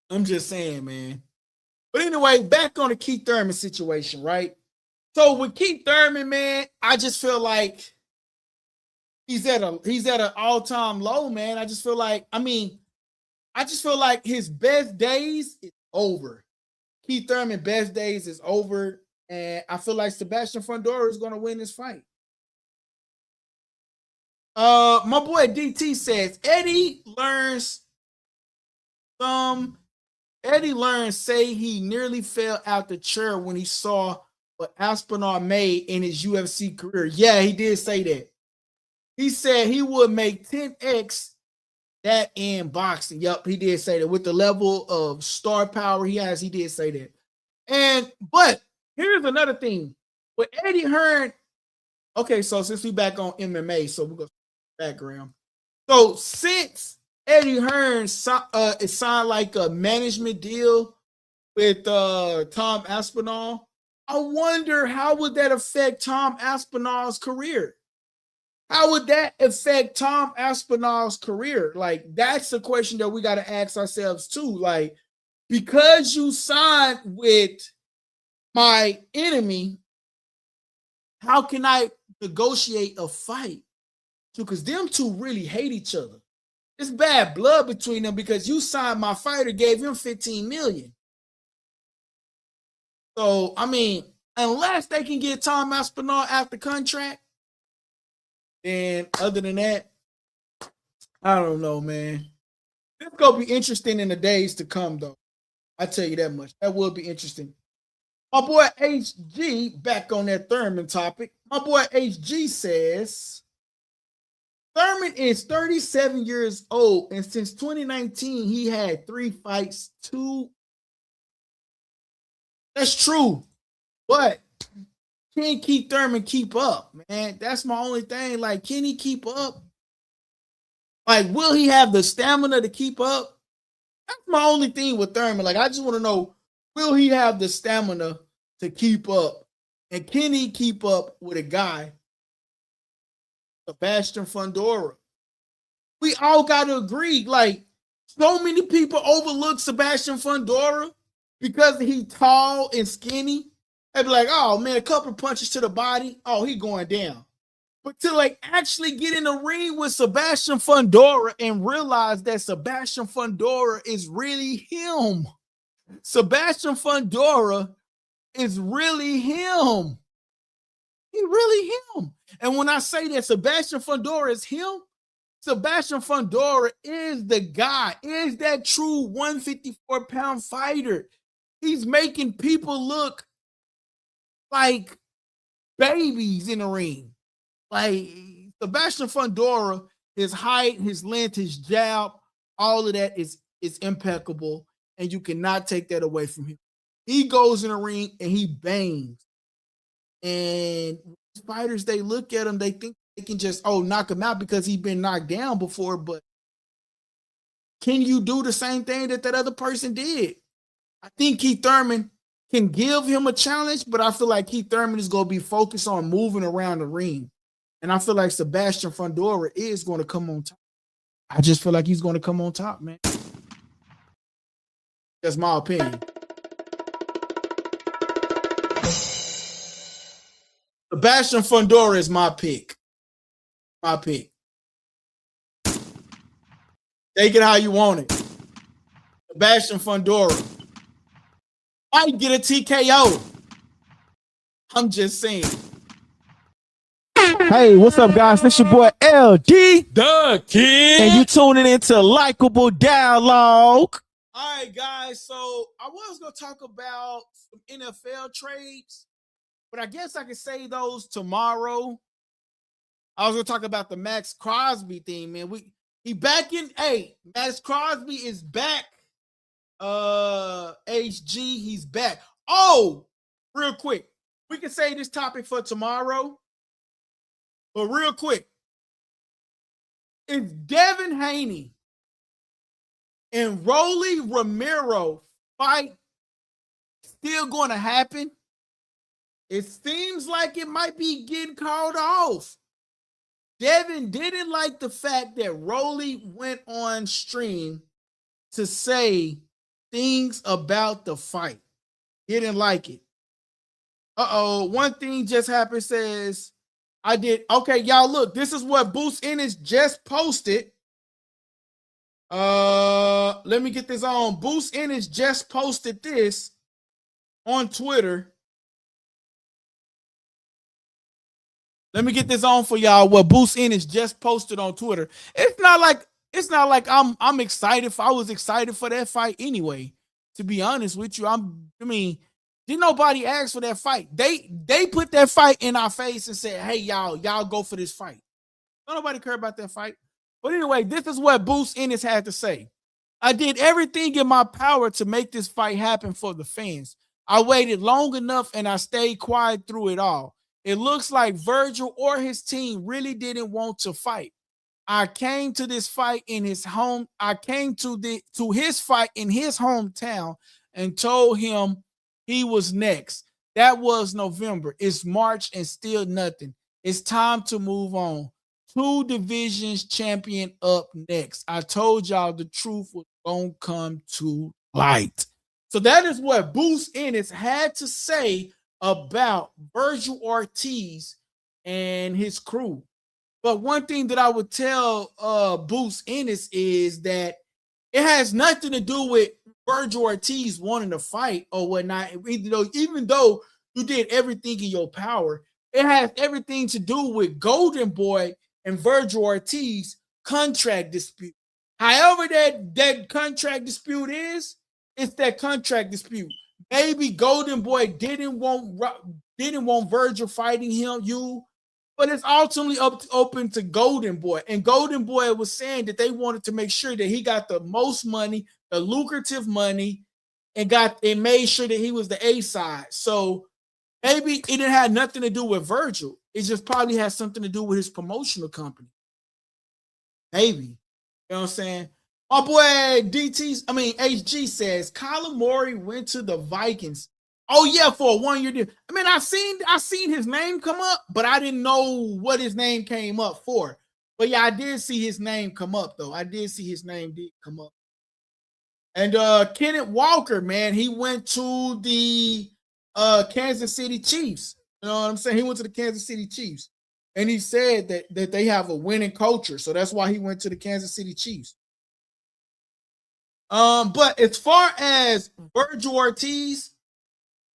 [SPEAKER 1] I'm just saying, man. But anyway, back on the Keith Thurman situation, right? So with Keith Thurman, man, I just feel like he's at an all-time low, man. I just feel like his best days is over. Keith Thurman's best days is over, and I feel like Sebastian Fundora is going to win this fight. My boy DT says Eddie Learns say he nearly fell out the chair when he saw what Aspinall made in his UFC career. Yeah, he did say that. He said he would make 10x that in boxing. Yep, he did say that. With the level of star power he has, he did say that. But here's another thing. With Eddie Hearn, Okay, so since we back on MMA, so we're going to background. So since Eddie Hearn it signed like a management deal with Tom Aspinall, I wonder how would that affect Tom Aspinall's career? How would that affect Tom Aspinall's career? Like, that's the question that we got to ask ourselves too. Like, because you signed with my enemy, how can I negotiate a fight? Because them two really hate each other. It's bad blood between them because you signed my fighter, gave him $15 million. So, I mean, unless they can get Tom Aspinall after contract, then other than that, I don't know, man. It's going to be interesting in the days to come, though. I tell you that much. That will be interesting. My boy HG, back on that Thurman topic. My boy HG says, Thurman is 37 years old, and since 2019, he had 3 fights, 2. That's true, but can Keith Thurman keep up, man? That's my only thing. Like, can he keep up? Like, will he have the stamina to keep up? That's my only thing with Thurman. Like, I just want to know, will he have the stamina to keep up? And can he keep up with a guy, Sebastian Fundora? We all got to agree. Like, so many people overlook Sebastian Fundora because he's tall and skinny. They'd be like, oh, man, a couple of punches to the body. Oh, he going down. But to like actually get in the ring with Sebastian Fundora and realize that Sebastian Fundora is really him. Sebastian Fundora is really him. He really him. And when I say that Sebastian Fundora is him, Sebastian Fundora is the guy, is that true 154-pound fighter. He's making people look like babies in the ring. Like, Sebastian Fundora, his height, his length, his jab, all of that is impeccable, and you cannot take that away from him. He goes in the ring and he bangs. And fighters, they look at him, they think they can just, knock him out because he's been knocked down before, but can you do the same thing that other person did? I think Keith Thurman can give him a challenge, but I feel like Keith Thurman is going to be focused on moving around the ring. And I feel like Sebastian Fundora is going to come on top. I just feel like he's going to come on top, man. That's my opinion. Sebastian Fundora is my pick. My pick. Take it how you want it. Sebastian Fundora might get a TKO. I'm just saying. Hey, what's up, guys? This your boy LD, the Kid, and you tuning into Likeable Dialogue. All right, guys. So I was gonna talk about some NFL trades, but I guess I can say those tomorrow. I was gonna talk about the Max Crosby thing, man. He back in. Hey, Max Crosby is back. HG, he's back. Oh, real quick, we can say this topic for tomorrow. But real quick, is Devin Haney and Rolly Romero fight still going to happen? It seems like it might be getting called off. Devin didn't like the fact that Rolly went on stream to say things about the fight. He didn't like it. One thing just happened, says, I did. Okay, y'all, look, this is what Boost Ennis just posted. Let me get this on. Boost Ennis just posted this on Twitter. Let me get this on for y'all. What Boost Ennis just posted on Twitter. It's not like I'm excited. I was excited for that fight anyway. To be honest with you, didn't nobody ask for that fight. They put that fight in our face and said, hey, y'all go for this fight. Don't nobody care about that fight. But anyway, this is what Boost Ennis had to say. I did everything in my power to make this fight happen for the fans. I waited long enough and I stayed quiet through it all. it looks like Virgil or his team really didn't want to fight. I came to this fight in his home. I came to his fight in his hometown and told him he was next. That was November. It's March and still nothing. It's time to move on. 2 divisions champion up next. I told y'all the truth was going to come to light. So that is what Boost Ennis had to say about Virgil Ortiz and his crew. But one thing that I would tell Boost Ennis is that it has nothing to do with Virgil Ortiz wanting to fight or whatnot. Even though you did everything in your power, it has everything to do with Golden Boy and Virgil Ortiz contract dispute. However that contract dispute is, it's that contract dispute. Maybe Golden Boy didn't want Virgil fighting you, but it's ultimately open to Golden Boy. And Golden Boy was saying that they wanted to make sure that he got the most money, the lucrative money, and made sure that he was the A side. So maybe it didn't have nothing to do with Virgil. It just probably has something to do with his promotional company. Maybe. You know what I'm saying? My boy HG says Kyler Murray went to the Vikings. Oh yeah, for a 1-year deal. I mean, I seen his name come up, but I didn't know what his name came up for. But yeah, I did see his name come up though. I did see his name did come up. And Kenneth Walker, man, he went to the Kansas City Chiefs. You know what I'm saying? He went to the Kansas City Chiefs. And he said that they have a winning culture. So that's why he went to the Kansas City Chiefs. But as far as Virgil Ortiz,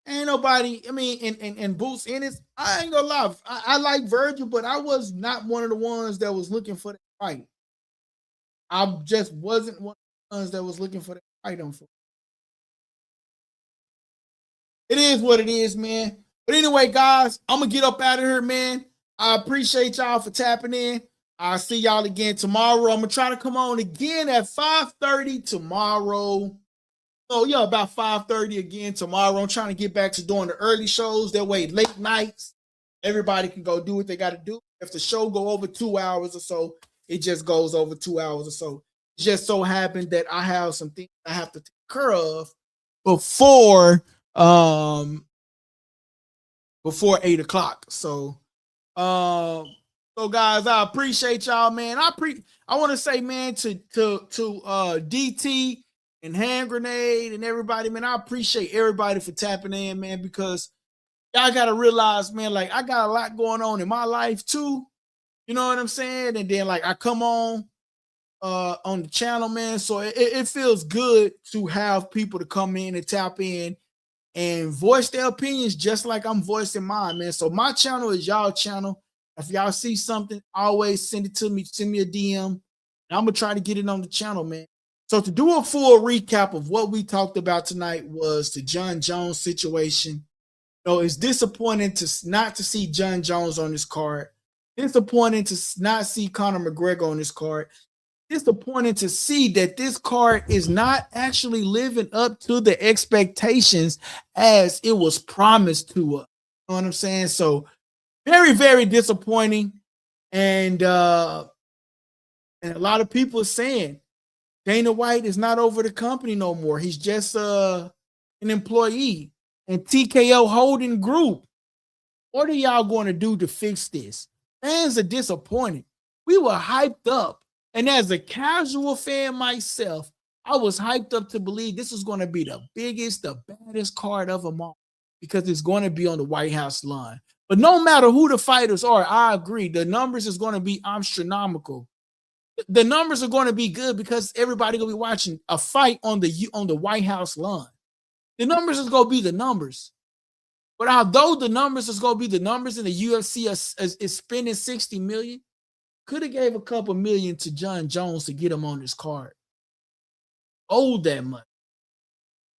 [SPEAKER 1] ain't nobody, I mean, and Boost Ennis, I ain't gonna lie. I like Virgil, but I was not one of the ones that was looking for that fight. I just wasn't one of the ones that was looking for that fight. It is what it is, man. But anyway, guys, I'm gonna get up out of here, man. I appreciate y'all for tapping in. I'll see y'all again tomorrow. I'm gonna try to come on again at 5:30 tomorrow. So yeah, about 5:30 again tomorrow. I'm trying to get back to doing the early shows. That way, late nights, everybody can go do what they got to do. If the show go over 2 hours or so, it just goes over 2 hours or so. It just so happened that I have some things I have to take care of before 8 o'clock. So guys, I appreciate y'all, man. I want to say, man, to DT and Hand Grenade and everybody, man, I appreciate everybody for tapping in, man, because y'all got to realize, man, like I got a lot going on in my life too. You know what I'm saying? And then like I come on the channel, man. So it feels good to have people to come in and tap in and voice their opinions just like I'm voicing mine, man. So my channel is y'all channel. If y'all see something, always send it to me. Send me a DM. And I'm going to try to get it on the channel, man. So to do a full recap of what we talked about tonight was the Jon Jones situation. You know, it's disappointing not to see Jon Jones on this card. Disappointing to not see Conor McGregor on this card. Disappointing to see that this card is not actually living up to the expectations as it was promised to us. You know what I'm saying? So very, very disappointing. And a lot of people are saying DanaWhite is not over the company no more. He's just an employee. And TKO Holding Group, what are y'all going to do to fix this? Fans are disappointed. We were hyped up. And as a casual fan myself, I was hyped up to believe this was going to be the biggest, the baddest card of them all because it's going to be on the White House lawn. But no matter who the fighters are, I agree. The numbers is going to be astronomical. The numbers are going to be good because everybody going to be watching a fight on the White House lawn. The numbers is going to be the numbers. But although the numbers is going to be the numbers and the UFC is spending $60 million, could have gave a couple million to Jon Jones to get him on this card. Owed that money.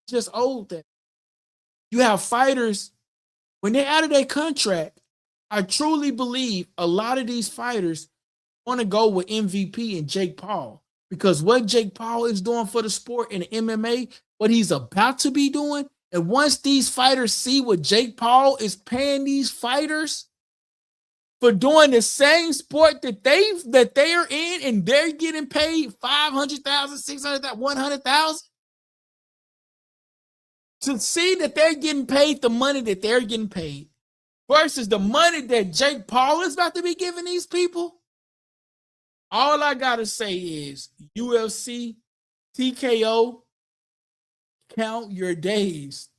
[SPEAKER 1] Just owed that. You have fighters, when they're out of their contract, I truly believe a lot of these fighters want to go with MVP and Jake Paul. Because what Jake Paul is doing for the sport in the MMA, what he's about to be doing, and once these fighters see what Jake Paul is paying these fighters, for doing the same sport that they are in, and they're getting paid $500,000, $600,000, $100,000. To see that they're getting paid the money that they're getting paid versus the money that Jake Paul is about to be giving these people. All I gotta say is UFC, TKO, count your days.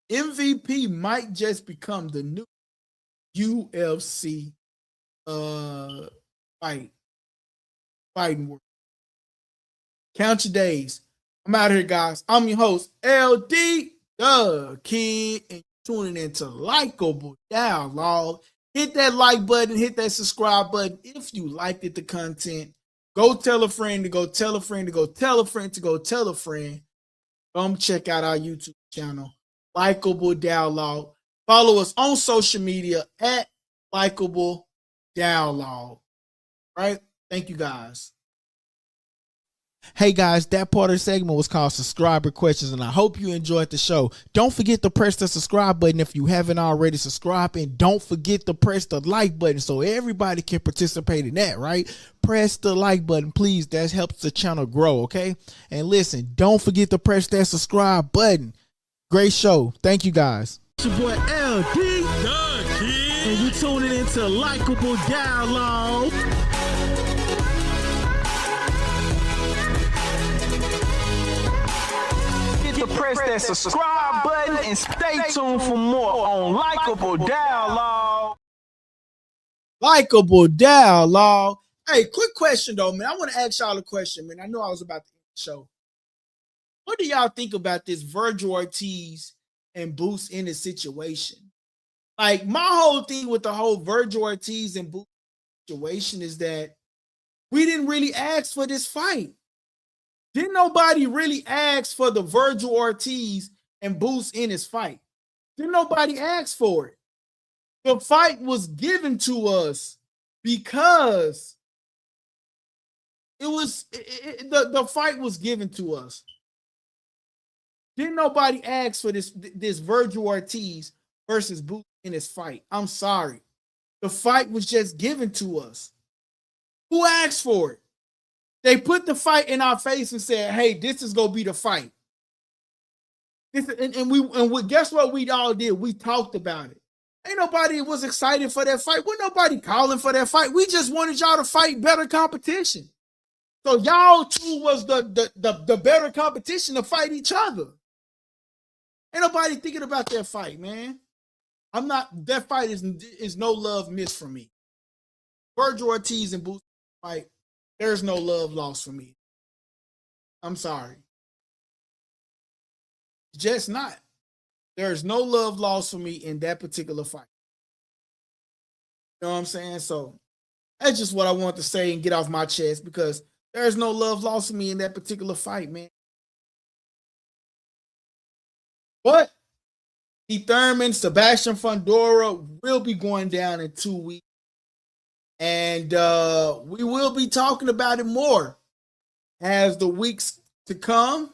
[SPEAKER 1] MVP might just become the new UFC fighting word. Count your days. I'm out here, guys. I'm your host, LD the Kid, and tuning into Likeable Dialogue. Hit that like button, hit that subscribe button. If you liked the content, go tell a friend to go tell a friend to go tell a friend to go tell a friend. Come check out our YouTube channel, Likeable Dialogue. Follow us on social media at Likeable Dialogue. Right? Thank you, guys. Hey guys, that part of the segment was called Subscriber Questions, and I hope you enjoyed the show. Don't forget to press the subscribe button if you haven't already subscribed, and don't forget to press the like button so everybody can participate in that, right? Press the like button, please. That helps the channel grow, okay? And listen, don't forget to press that subscribe button. Great show. Thank you, guys. It's your boy LD, the Kid, and you tuning into Likeable Dialogue.
[SPEAKER 5] Press that subscribe button and stay tuned for more on Likeable Dialogue.
[SPEAKER 1] Likeable Dialogue. Hey, quick question though, man. I want to ask y'all a question, man. I know I was about to end the show. What do y'all think about this Virgil Ortiz and Boots in the situation? Like, my whole thing with the whole Virgil Ortiz and Boots situation is that we didn't really ask for this fight. Didn't nobody really ask for the Virgil Ortiz and Boots in his fight? Didn't nobody ask for it? The fight was given to us because the fight was given to us. Didn't nobody ask for this Virgil Ortiz versus Boots in his fight? I'm sorry. The fight was just given to us. Who asked for it? They put the fight in our face and said, hey, this is going to be the fight. Guess what we all did? We talked about it. Ain't nobody was excited for that fight. Wasn't nobody calling for that fight. We just wanted y'all to fight better competition. So y'all two was the better competition to fight each other. Ain't nobody thinking about that fight, man. That fight is no love missed from me. Virgil Ortiz and Boots fight. There's no love lost for me. I'm sorry. Just not. There's no love lost for me in that particular fight. You know what I'm saying? So that's just what I want to say and get off my chest, because there's no love lost for me in that particular fight, man. But the Thurman, Sebastian Fundora will be going down in 2 weeks. And we will be talking about it more as the weeks to come.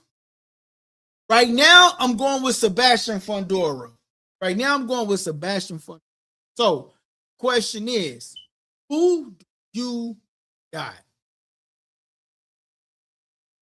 [SPEAKER 1] Right now, I'm going with Sebastian Fundora. So, question is, who do you got?